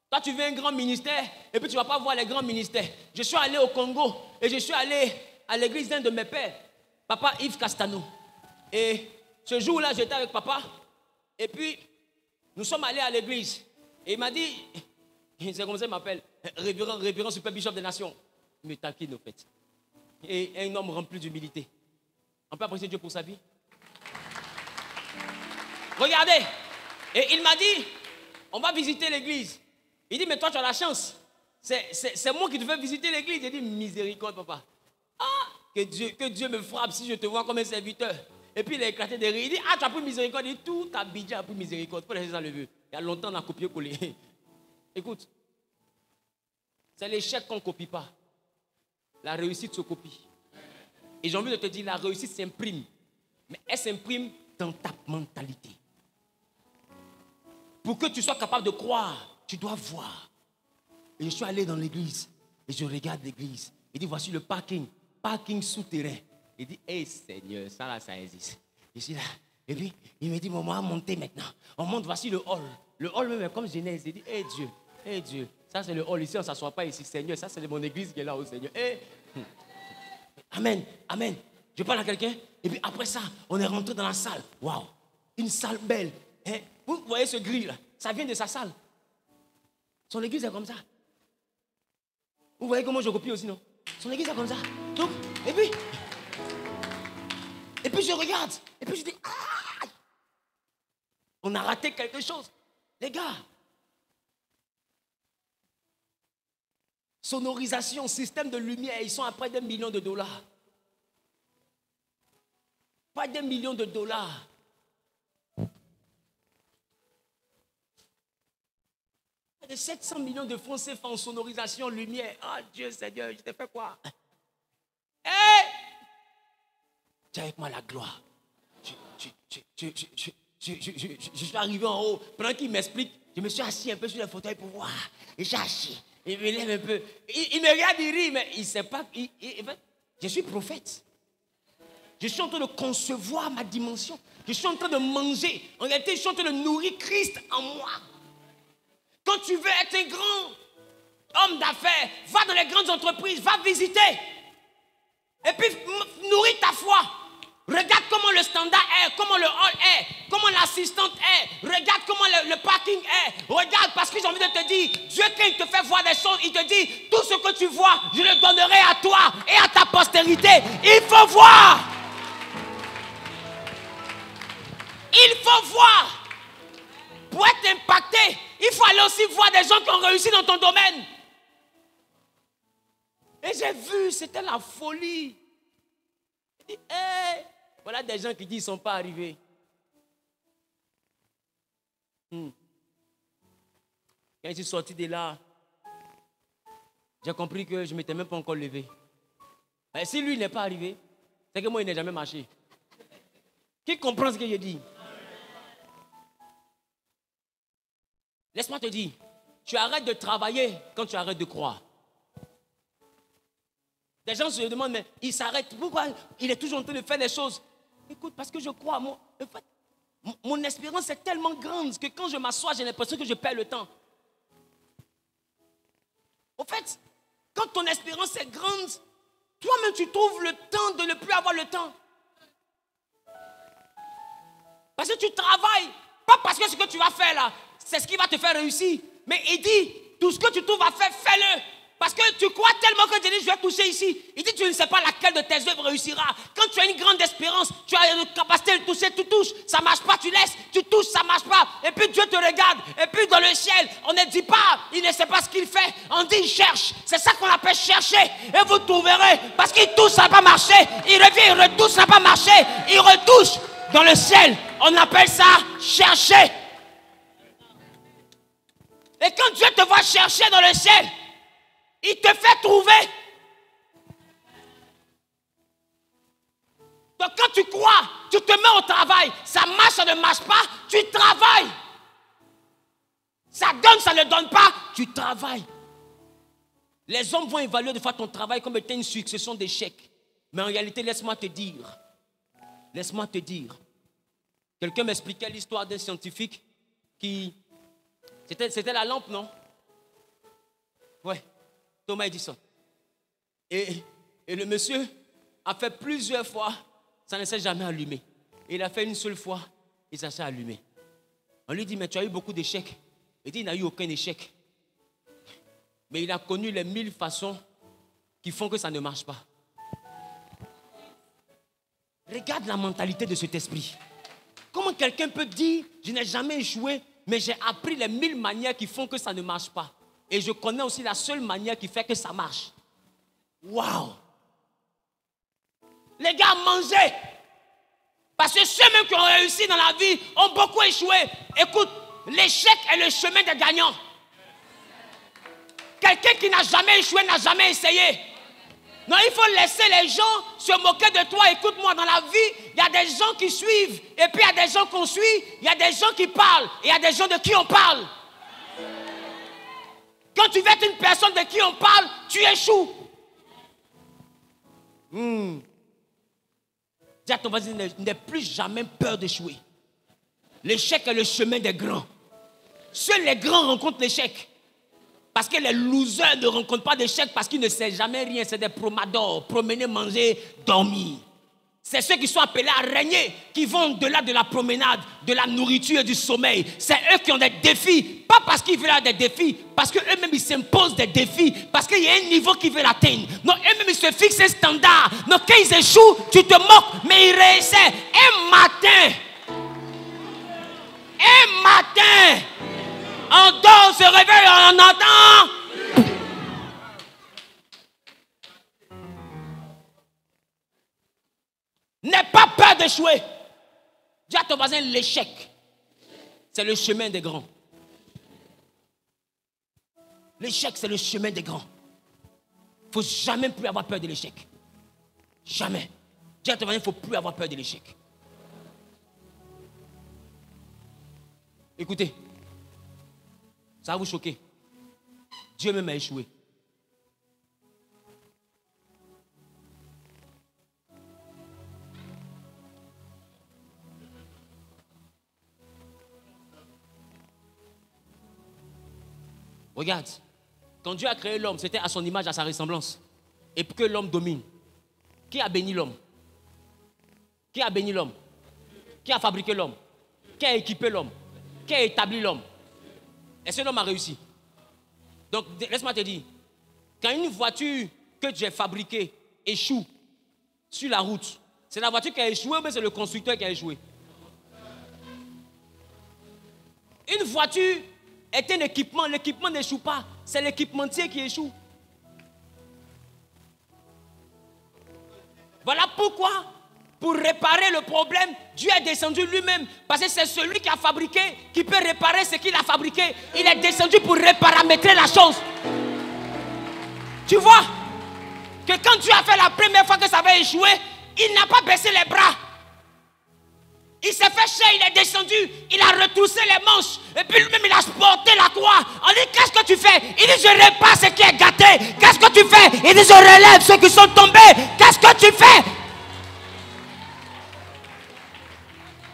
Toi, tu veux un grand ministère et puis tu ne vas pas voir les grands ministères. Je suis allé au Congo et je suis allé à l'église d'un de mes pères, Papa Yves Castano. Et ce jour-là, j'étais avec papa et puis nous sommes allés à l'église. Et il m'a dit, c'est comme ça qu'il m'appelle, révérend super bishop des nations. Il me taquine au fait. Et un homme rempli d'humilité. On peut apprécier Dieu pour sa vie. Regardez. Et il m'a dit, on va visiter l'église. Il dit, mais toi tu as la chance. C'est moi qui te fais visiter l'église. Il dit, miséricorde papa. Ah, que Dieu me frappe si je te vois comme un serviteur. Et puis il a éclaté de rire. Il dit, ah tu as pris miséricorde. Il dit, tout Abidjan a pris miséricorde. Il faut laisser ça le vieux. Il y a longtemps on a copié-collé. Écoute, c'est l'échec qu'on ne copie pas. La réussite se copie. Et j'ai envie de te dire, la réussite s'imprime. Mais elle s'imprime dans ta mentalité. Pour que tu sois capable de croire, tu dois voir. Et je suis allé dans l'église. Et je regarde l'église. Il dit, voici le parking. Parking souterrain. Il dit, hé Seigneur, ça là, ça existe. Je suis là. Et puis, il me dit, bon, on va monter maintenant. On monte, voici le hall. Le hall même est comme Genèse. Il dit, hé Dieu, hé Dieu. Ça c'est le hall ici, on ne s'assoit pas ici, Seigneur. Ça c'est mon église qui est là, au Seigneur. Amen, amen. Je parle à quelqu'un. Et puis après ça, on est rentré dans la salle. Waouh, une salle belle. Vous voyez ce gris là, ça vient de sa salle. Son église est comme ça. Vous voyez comment je copie aussi, non? Son église est comme ça. Donc, et puis je regarde. Et puis je dis, ah, on a raté quelque chose. Les gars, sonorisation, système de lumière, ils sont à près d'1 million de dollars. Pas d'1 million de dollars. De 700 millions de francs CFA en sonorisation, lumière. Ah Dieu Seigneur, je t'ai fait quoi? Tu es avec moi la gloire. Je suis arrivé en haut. Pendant qu'il m'explique, je me suis assis un peu sur le fauteuil pour voir. Et j'ai assis. Il me lève un peu. Il me regarde, il rit, mais il ne sait pas. Je suis prophète. Je suis en train de concevoir ma dimension. Je suis en train de manger. En réalité, je suis en train de nourrir Christ en moi. Quand tu veux être un grand homme d'affaires, va dans les grandes entreprises, va visiter. Et puis, nourris ta foi. Regarde comment le standard est, comment le hall est, comment l'assistante est. Regarde comment le parking est. Regarde, parce que j'ai envie de te dire, Dieu, quand il te fait voir des choses, il te dit, tout ce que tu vois, je le donnerai à toi et à ta postérité. Il faut voir. Il faut voir. Pour être impacté, il faut aller aussi voir des gens qui ont réussi dans ton domaine. Et j'ai vu, c'était la folie. Je dis, hey, voilà des gens qui disent qu'ils ne sont pas arrivés. Quand je suis sorti de là, j'ai compris que je ne m'étais même pas encore levé. Mais si lui n'est pas arrivé, c'est que moi, il n'est jamais marché. Qui comprend ce que je dis? Laisse-moi te dire, tu arrêtes de travailler quand tu arrêtes de croire. Des gens se demandent, mais il s'arrête. Pourquoi il est toujours en train de faire des choses? Écoute, parce que je crois. Mon espérance est tellement grande que quand je m'assois, j'ai l'impression que je perds le temps. Au fait, quand ton espérance est grande, toi-même tu trouves le temps de ne plus avoir le temps. Parce que tu travailles, pas parce que ce que tu vas faire là, c'est ce qui va te faire réussir. Mais il dit, tout ce que tu trouves à faire, fais-le. Parce que tu crois tellement que Dieu dit, je vais toucher ici. Il dit, tu ne sais pas laquelle de tes œuvres réussira. Quand tu as une grande espérance, tu as une capacité de toucher, tu touches. Ça ne marche pas, tu laisses. Tu touches, ça ne marche pas. Et puis Dieu te regarde. Et puis dans le ciel, on ne dit pas, il ne sait pas ce qu'il fait. On dit, il cherche. C'est ça qu'on appelle chercher. Et vous trouverez. Parce qu'il touche, ça n'a pas marché. Il revient, il retouche, ça n'a pas marché. Il retouche. Dans le ciel, on appelle ça chercher. Et quand Dieu te va chercher dans le ciel, il te fait trouver. Donc quand tu crois, tu te mets au travail. Ça marche, ça ne marche pas, tu travailles. Ça donne, ça ne donne pas, tu travailles. Les hommes vont évaluer de fois ton travail comme étant une succession d'échecs. Mais en réalité, laisse-moi te dire. Quelqu'un m'expliquait l'histoire d'un scientifique qui... C'était la lampe, non? Ouais. Thomas Edison. Et le monsieur a fait plusieurs fois, ça ne s'est jamais allumé. Et il a fait une seule fois, et ça s'est allumé. On lui dit, mais tu as eu beaucoup d'échecs. Il dit, il n'a eu aucun échec. Mais il a connu les 1000 façons qui font que ça ne marche pas. Regarde la mentalité de cet esprit. Comment quelqu'un peut dire, je n'ai jamais échoué, mais j'ai appris les 1000 manières qui font que ça ne marche pas. Et je connais aussi la seule manière qui fait que ça marche. Waouh! Les gars, mangez! Parce que ceux même qui ont réussi dans la vie ont beaucoup échoué. Écoute, l'échec est le chemin des gagnants. Quelqu'un qui n'a jamais échoué n'a jamais essayé. Non, il faut laisser les gens se moquer de toi. Écoute-moi, dans la vie, il y a des gens qui suivent. Et puis il y a des gens qu'on suit. Il y a des gens qui parlent. Et il y a des gens de qui on parle. Quand tu veux être une personne de qui on parle, tu échoues. Dis à ton voisin, n'aie plus jamais peur d'échouer. L'échec est le chemin des grands. Seuls les grands rencontrent l'échec. Parce que les losers ne rencontrent pas d'échec parce qu'ils ne savent jamais rien. C'est des promenadors, promener, manger, dormir. C'est ceux qui sont appelés à régner, qui vont au-delà de la promenade, de la nourriture et du sommeil. C'est eux qui ont des défis. Pas parce qu'ils veulent avoir des défis, parce qu'eux-mêmes ils s'imposent des défis. Parce qu'il y a un niveau qu'ils veulent atteindre. Non, eux-mêmes ils se fixent un standard. Donc quand ils échouent, tu te moques, mais ils réussissent. Un matin, on dort, on se réveille, on entend. N'aie pas peur d'échouer. Dis à ton voisin, l'échec, c'est le chemin des grands. L'échec, c'est le chemin des grands. Il ne faut jamais plus avoir peur de l'échec. Jamais. Dis à ton voisin, il ne faut plus avoir peur de l'échec. Écoutez, ça va vous choquer. Dieu même a échoué. Regarde, quand Dieu a créé l'homme, c'était à son image, à sa ressemblance. Et pour que l'homme domine. Qui a béni l'homme? Qui a béni l'homme? Qui a fabriqué l'homme? Qui a équipé l'homme? Qui a établi l'homme? Est-ce que l'homme a réussi? Donc, laisse-moi te dire, quand une voiture que j'ai fabriquée échoue sur la route, c'est la voiture qui a échoué ou bien c'est le constructeur qui a échoué? Une voiture est un équipement. L'équipement n'échoue pas. C'est l'équipementier qui échoue. Voilà pourquoi, pour réparer le problème, Dieu est descendu lui-même. Parce que c'est celui qui a fabriqué, qui peut réparer ce qu'il a fabriqué. Il est descendu pour reparamétrer la chose. Tu vois que quand Dieu a fait la première fois que ça avait échoué, il n'a pas baissé les bras. Il s'est fait chier, il est descendu, il a retroussé les manches. Et puis lui-même, il a porté la croix. On dit, qu'est-ce que tu fais? Il dit, je répare ce qui est gâté. Qu'est-ce que tu fais? Il dit, je relève ceux qui sont tombés. Qu'est-ce que tu fais?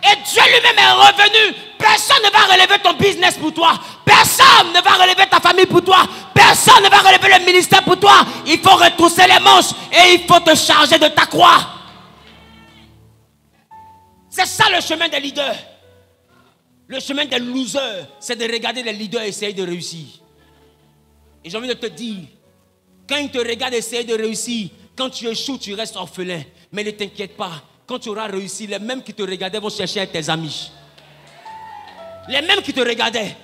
Et Dieu lui-même est revenu. Personne ne va relever ton business pour toi. Personne ne va relever ta famille pour toi. Personne ne va relever le ministère pour toi. Il faut retrousser les manches et il faut te charger de ta croix. C'est ça le chemin des leaders. Le chemin des losers, c'est de regarder les leaders essayer de réussir. Et j'ai envie de te dire, quand ils te regardent essayer de réussir, quand tu échoues, tu restes orphelin. Mais ne t'inquiète pas, quand tu auras réussi, les mêmes qui te regardaient vont chercher à être tes amis. Les mêmes qui te regardaient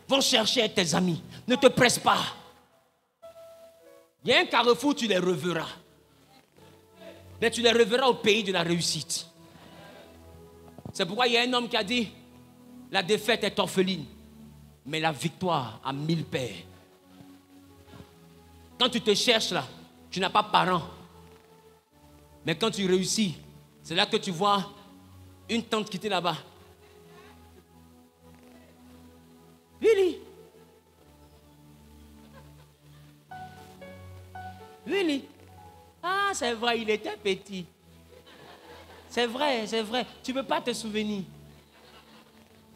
vont chercher à être tes amis. Ne te presse pas. Il y a un carrefour, tu les reverras. Mais tu les reverras au pays de la réussite. C'est pourquoi il y a un homme qui a dit, la défaite est orpheline, mais la victoire a 1000 pères. Quand tu te cherches là, tu n'as pas de parents. Mais quand tu réussis, c'est là que tu vois une tante qui était là-bas. Willy. Willy. Ah, c'est vrai, il était petit. C'est vrai, c'est vrai. Tu ne peux pas te souvenir.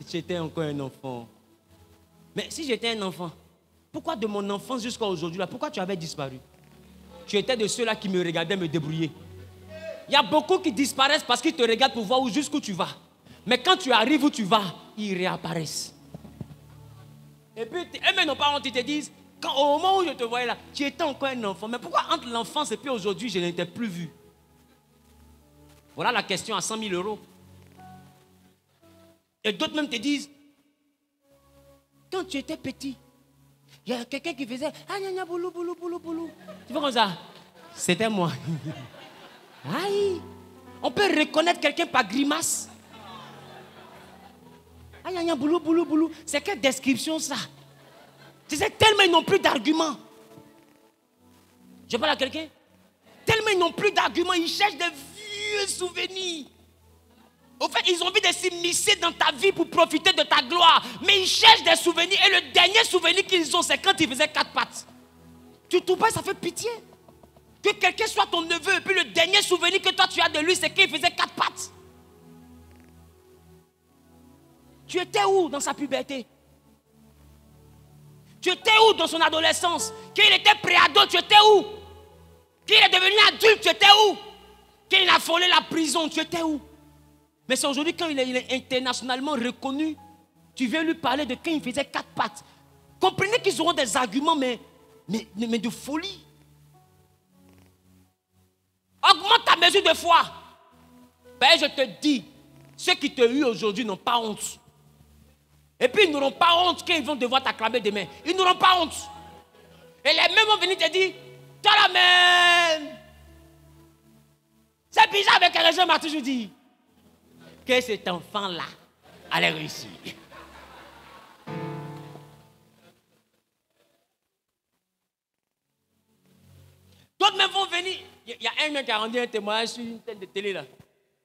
Si j'étais encore un enfant. Mais si j'étais un enfant, pourquoi de mon enfance jusqu'à aujourd'hui, là, pourquoi tu avais disparu? Tu étais de ceux-là qui me regardaient me débrouiller. Il y a beaucoup qui disparaissent parce qu'ils te regardent pour voir jusqu'où tu vas. Mais quand tu arrives où tu vas, ils réapparaissent. Et puis, eux-mêmes n'ont pas honte, ils te disent, au moment où je te voyais là, tu étais encore un enfant. Mais pourquoi entre l'enfance et puis aujourd'hui, je ne t'ai plus vu? Voilà la question à 100 000 euros. Et d'autres même te disent, quand tu étais petit, il y a quelqu'un qui faisait, ah, gna, boulou, boulou, boulou, boulou. Tu vois comme ça? C'était moi. Aïe, on peut reconnaître quelqu'un par grimace. Ah, gna, boulou, boulou, boulou. C'est quelle description ça? Tu sais, tellement ils n'ont plus d'arguments. Je parle à quelqu'un? Tellement ils n'ont plus d'arguments, ils cherchent des vieux souvenirs. Au fait, ils ont envie de s'immiscer dans ta vie pour profiter de ta gloire. Mais ils cherchent des souvenirs. Et le dernier souvenir qu'ils ont, c'est quand ils faisaient 4 pattes. Tu trouves pas, ça fait pitié. Que quelqu'un soit ton neveu. Et puis le dernier souvenir que toi tu as de lui, c'est qu'il faisait 4 pattes. Tu étais où dans sa puberté? Tu étais où dans son adolescence? Quand il était préado, tu étais où? Quand il est devenu adulte, tu étais où? Quand il a frôlé la prison, tu étais où? Mais c'est aujourd'hui quand il est internationalement reconnu, tu viens lui parler de quand il faisait 4 pattes. Comprenez qu'ils auront des arguments, mais de folie. Augmente ta mesure de foi. Ben, je te dis, ceux qui te huent aujourd'hui n'ont pas honte. Et puis ils n'auront pas honte quand ils vont devoir t'acclamer demain. Ils n'auront pas honte. Et les mêmes vont venir te dire, toi la même. C'est bizarre avec un raison, m'a toujours dit que cet enfant-là allait réussir. D'autres même vont venir. Il y a un mec qui a rendu un témoignage sur une télé de télé là,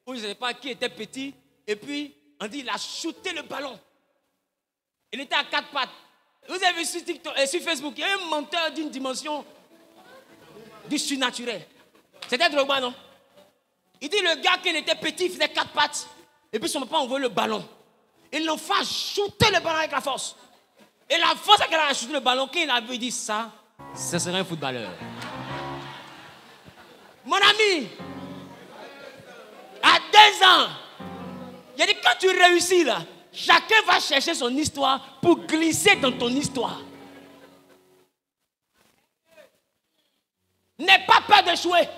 où je ne sais pas qui était petit, et puis on dit il a shooté le ballon. Il était à 4 pattes. Vous avez vu sur TikTok, sur Facebook, il y a un menteur d'une dimension du surnaturel. C'était Drogba, non? Il dit le gars, quand il était petit, il faisait 4 pattes. Et puis son papa envoie le ballon. Et l'enfant a shooté le ballon avec la force. Et la force avec laquelle il a shooté le ballon, quand il a vu, il dit ça, ce serait un footballeur. Mon ami, à 2 ans, il a dit quand tu réussis là, chacun va chercher son histoire pour glisser dans ton histoire. N'aie pas peur d'échouer.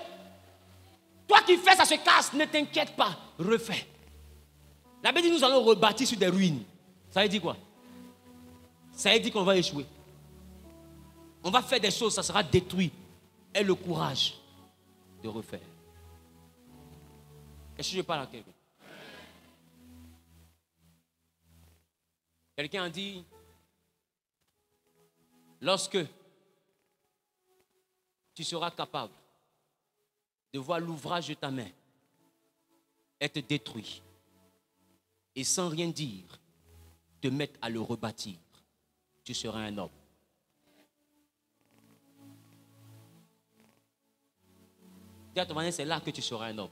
Toi qui fais ça se casse, ne t'inquiète pas, refais. La Bible dit nous allons rebâtir sur des ruines. Ça veut dire quoi? ça veut dire qu'on va échouer. On va faire des choses, ça sera détruit. Et le courage de refaire. Est-ce que je parle à quelqu'un? Quelqu'un a dit, lorsque tu seras capable de voir l'ouvrage de ta main être détruit et sans rien dire, te mettre à le rebâtir, tu seras un homme. Dis à ton voisin, c'est là que tu seras un homme.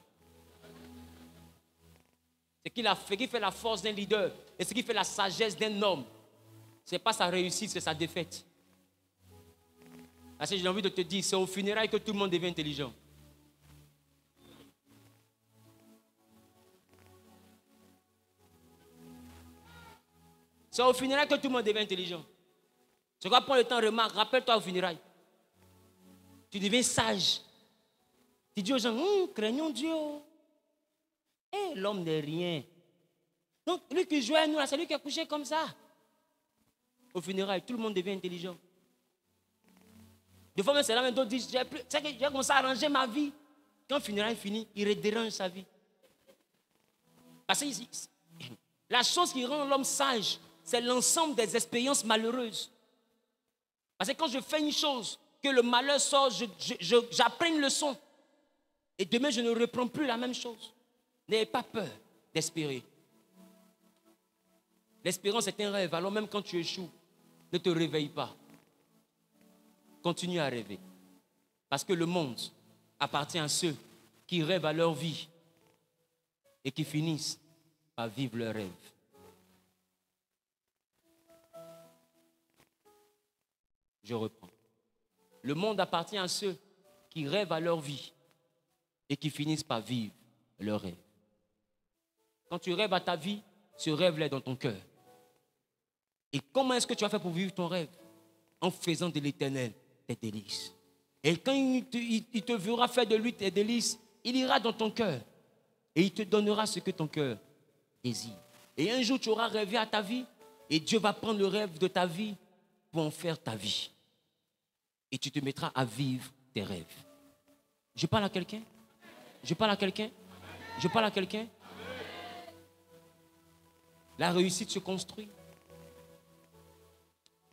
Ce qui fait la force d'un leader et ce qui fait la sagesse d'un homme, ce n'est pas sa réussite, c'est sa défaite. Parce que j'ai envie de te dire, c'est au funérailles que tout le monde devient intelligent. C'est au funérailles que tout le monde devient intelligent. Tu vas prendre le temps, remarque, rappelle-toi au funérailles. Tu deviens sage. Tu dis aux gens, craignons Dieu. L'homme n'est rien. Donc, lui qui jouait à nous, c'est lui qui a couché comme ça. Au funérailles, tout le monde devient intelligent. Des fois, même c'est là même d'autres disent, j'ai commencé à arranger ma vie. Quand le funérailles est fini, il dérange sa vie. Parce que la chose qui rend l'homme sage, c'est l'ensemble des expériences malheureuses. Parce que quand je fais une chose, que le malheur sort, j'apprends une leçon. Et demain, je ne reprends plus la même chose. N'ayez pas peur d'espérer. L'espérance est un rêve. Alors même quand tu échoues, ne te réveille pas. Continue à rêver. Parce que le monde appartient à ceux qui rêvent à leur vie et qui finissent par vivre leur rêve. Je reprends. Le monde appartient à ceux qui rêvent à leur vie et qui finissent par vivre leur rêve. Quand tu rêves à ta vie, ce rêve-là est dans ton cœur. Et comment est-ce que tu vas faire pour vivre ton rêve? En faisant de l'Éternel tes délices. Et quand il te verra faire de lui tes délices, il ira dans ton cœur et il te donnera ce que ton cœur désire. Et un jour, tu auras rêvé à ta vie et Dieu va prendre le rêve de ta vie pour en faire ta vie. Et tu te mettras à vivre tes rêves. Je parle à quelqu'un? Je parle à quelqu'un? Je parle à quelqu'un? La réussite se construit.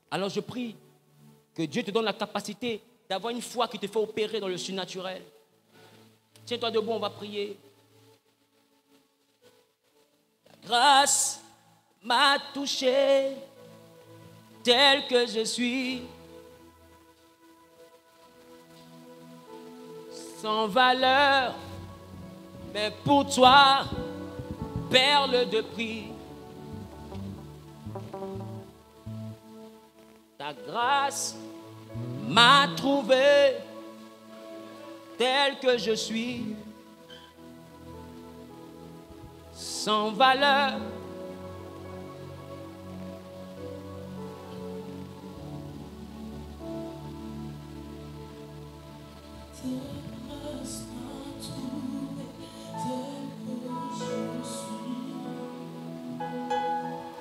Alors je prie que Dieu te donne la capacité d'avoir une foi qui te fait opérer dans le surnaturel. Tiens-toi debout, on va prier. La grâce m'a touché tel que je suis. Sans valeur, mais pour toi, perle de prix. Ta grâce m'a trouvé tel que je suis, sans valeur.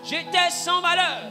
J'étais sans valeur.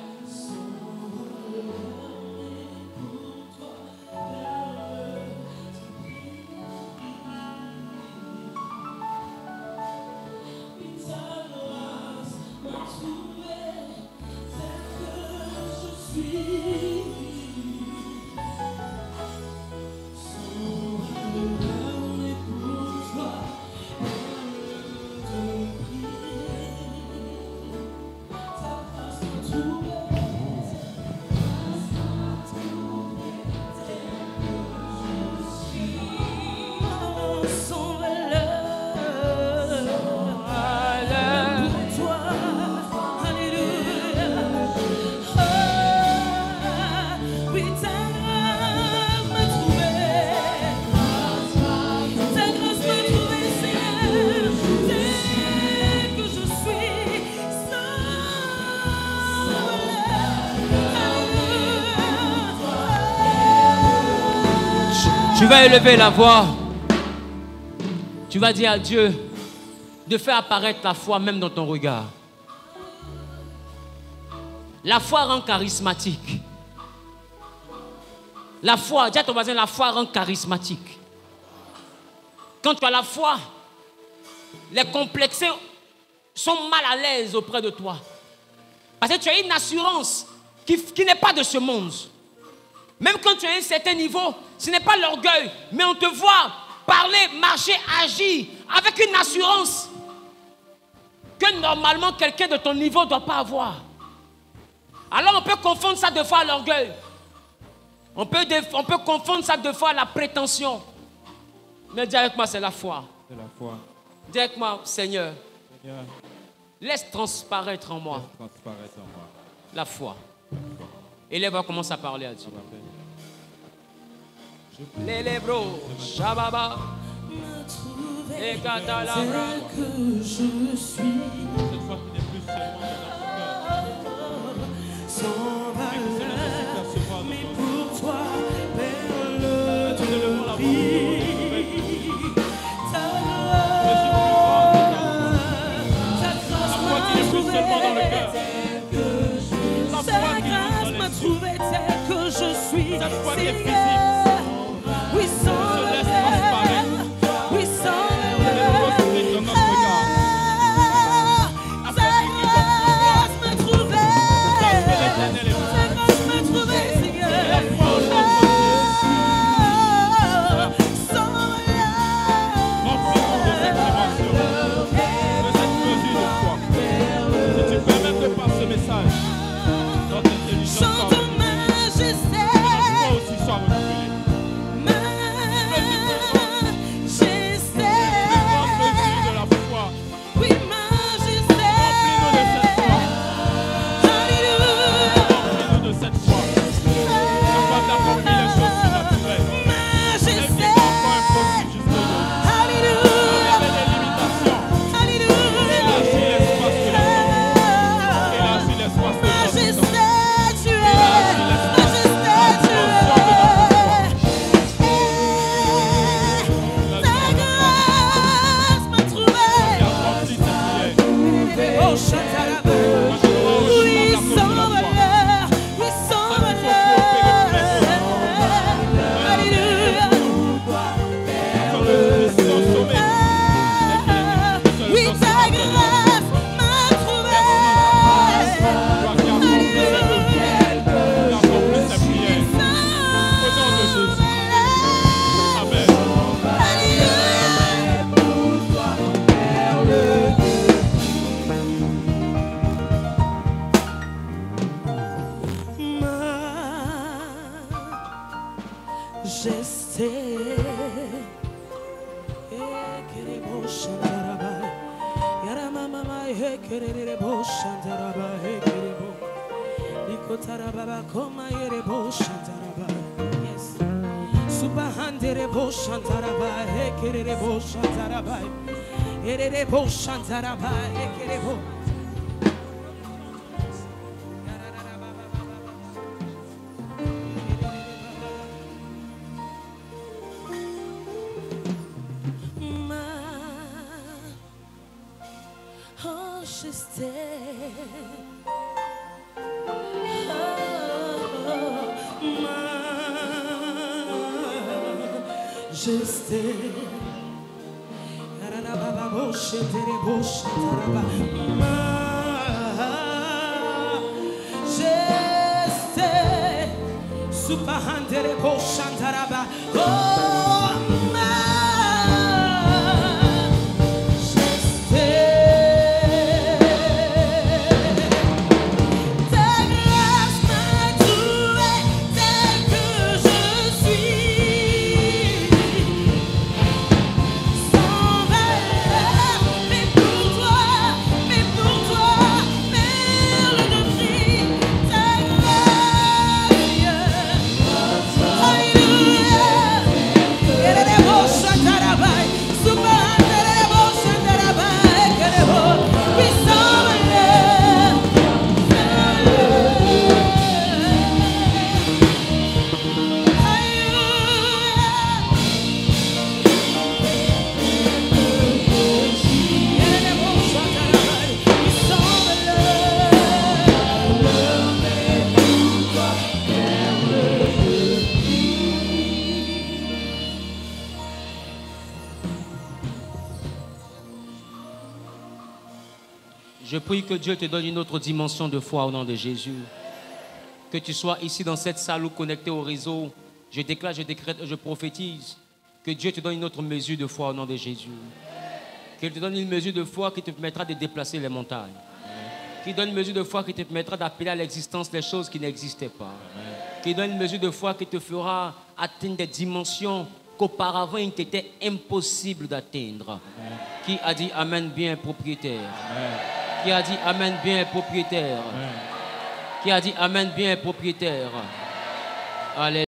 Tu vas élever la voix. Tu vas dire à Dieu de faire apparaître la foi même dans ton regard. La foi rend charismatique. La foi, dis à ton voisin, la foi rend charismatique. Quand tu as la foi, les complexés sont mal à l'aise auprès de toi. Parce que tu as une assurance qui n'est pas de ce monde. Même quand tu as un certain niveau, ce n'est pas l'orgueil, mais on te voit parler, marcher, agir avec une assurance que normalement quelqu'un de ton niveau ne doit pas avoir. Alors on peut confondre ça de fois à l'orgueil. On peut confondre ça de fois à la prétention. Mais dis avec moi, c'est la foi. C'est la foi. Dis avec moi, Seigneur, Seigneur, laisse transparaître en moi laisse transparaître en moi la foi. la foi. Et là, on va commencer à parler à Dieu. Ça m'appelle. Lélébro, Shababa, et Katalabra. Que je suis Cette foi qui n'est plus seulement dans notre cœur, sans mais que cela nous fait valeur, percevoir mais notre pour toi, perle Nous élevons la voix de vie. Ta foi qui n'est plus seulement dans le cœur. Ta grâce m'a trouvé tel que je suis. Cette foi qui est Seigneur. visible. Oui, sans Se laisse valeur. transparaître. Oui, sans Élève-toi dans notre regard. ta grâce m'a trouvé. L'Éternel est Ta grâce m'a trouvé, Seigneur. la foi au nom de Sans valeur. Remplis-nous de cette dimension, de cette mesure de foi. Si tu permets de par ce message, notre intelligence soit Chante renouvelée, majesté. notre foi aussi soit renouvelée. Majesté. Grande mesure de la foi. Oui, majesté. Remplis-nous de cette foi. Alléluia. Remplis-nous de cette foi. Capable d'accomplir les choses surnaturelles. Même Majesté. qui est parfois impossible jusqu'à aujourd'hui. Alléluia. Enlever les limitations. Alléluia. Élargir l'espace de l'homme. Élargir l'espace de l'homme. Majesté, tu es. Majesté, tu es. Ta grâce m'a trouvé. Qui a rempli cette prière. Oh, Chataraba. Moi, je crois au Oui, jugement sans de la foi. valeur. Oui, sans valeur. Alléluia. Quand le Christ est au sommet, Oui, ta grâce m'a trouvé. toi qui as accompli cette prière. Au nom de Jésus. Amen. Majesté. Ekerebo shandaraba. Yaramamama ekerebo shandaraba ekerebo. Likotarababa koma yerebo shandaraba. Yes. Subahanderebo shandaraba ekerebo shandaraba. Erebo shandaraba ekerebo. Majesté. Majesté. Majesté. Supahandere bo shantaraba. Oh, majesté. Ta grâce m'a trouvé tel que je suis. Sans valeur, mais pour toi, perle de prix. Ta grâce, Alléluia. Je prie que Dieu te donne une autre dimension de foi au nom de Jésus. Que tu sois ici dans cette salle ou connecté au réseau, je déclare, je décrète, je prophétise que Dieu te donne une autre mesure de foi au nom de Jésus. Qu'il te donne une mesure de foi qui te permettra de déplacer les montagnes. Qu'il donne une mesure de foi qui te permettra d'appeler à l'existence les choses qui n'existaient pas. Qu'il donne une mesure de foi qui te fera atteindre des dimensions qu'auparavant il t'était impossible d'atteindre. Qui a dit Amen bien propriétaire? Qui a dit Amen bien propriétaire? Qui a dit Amen bien propriétaire? Alléluia.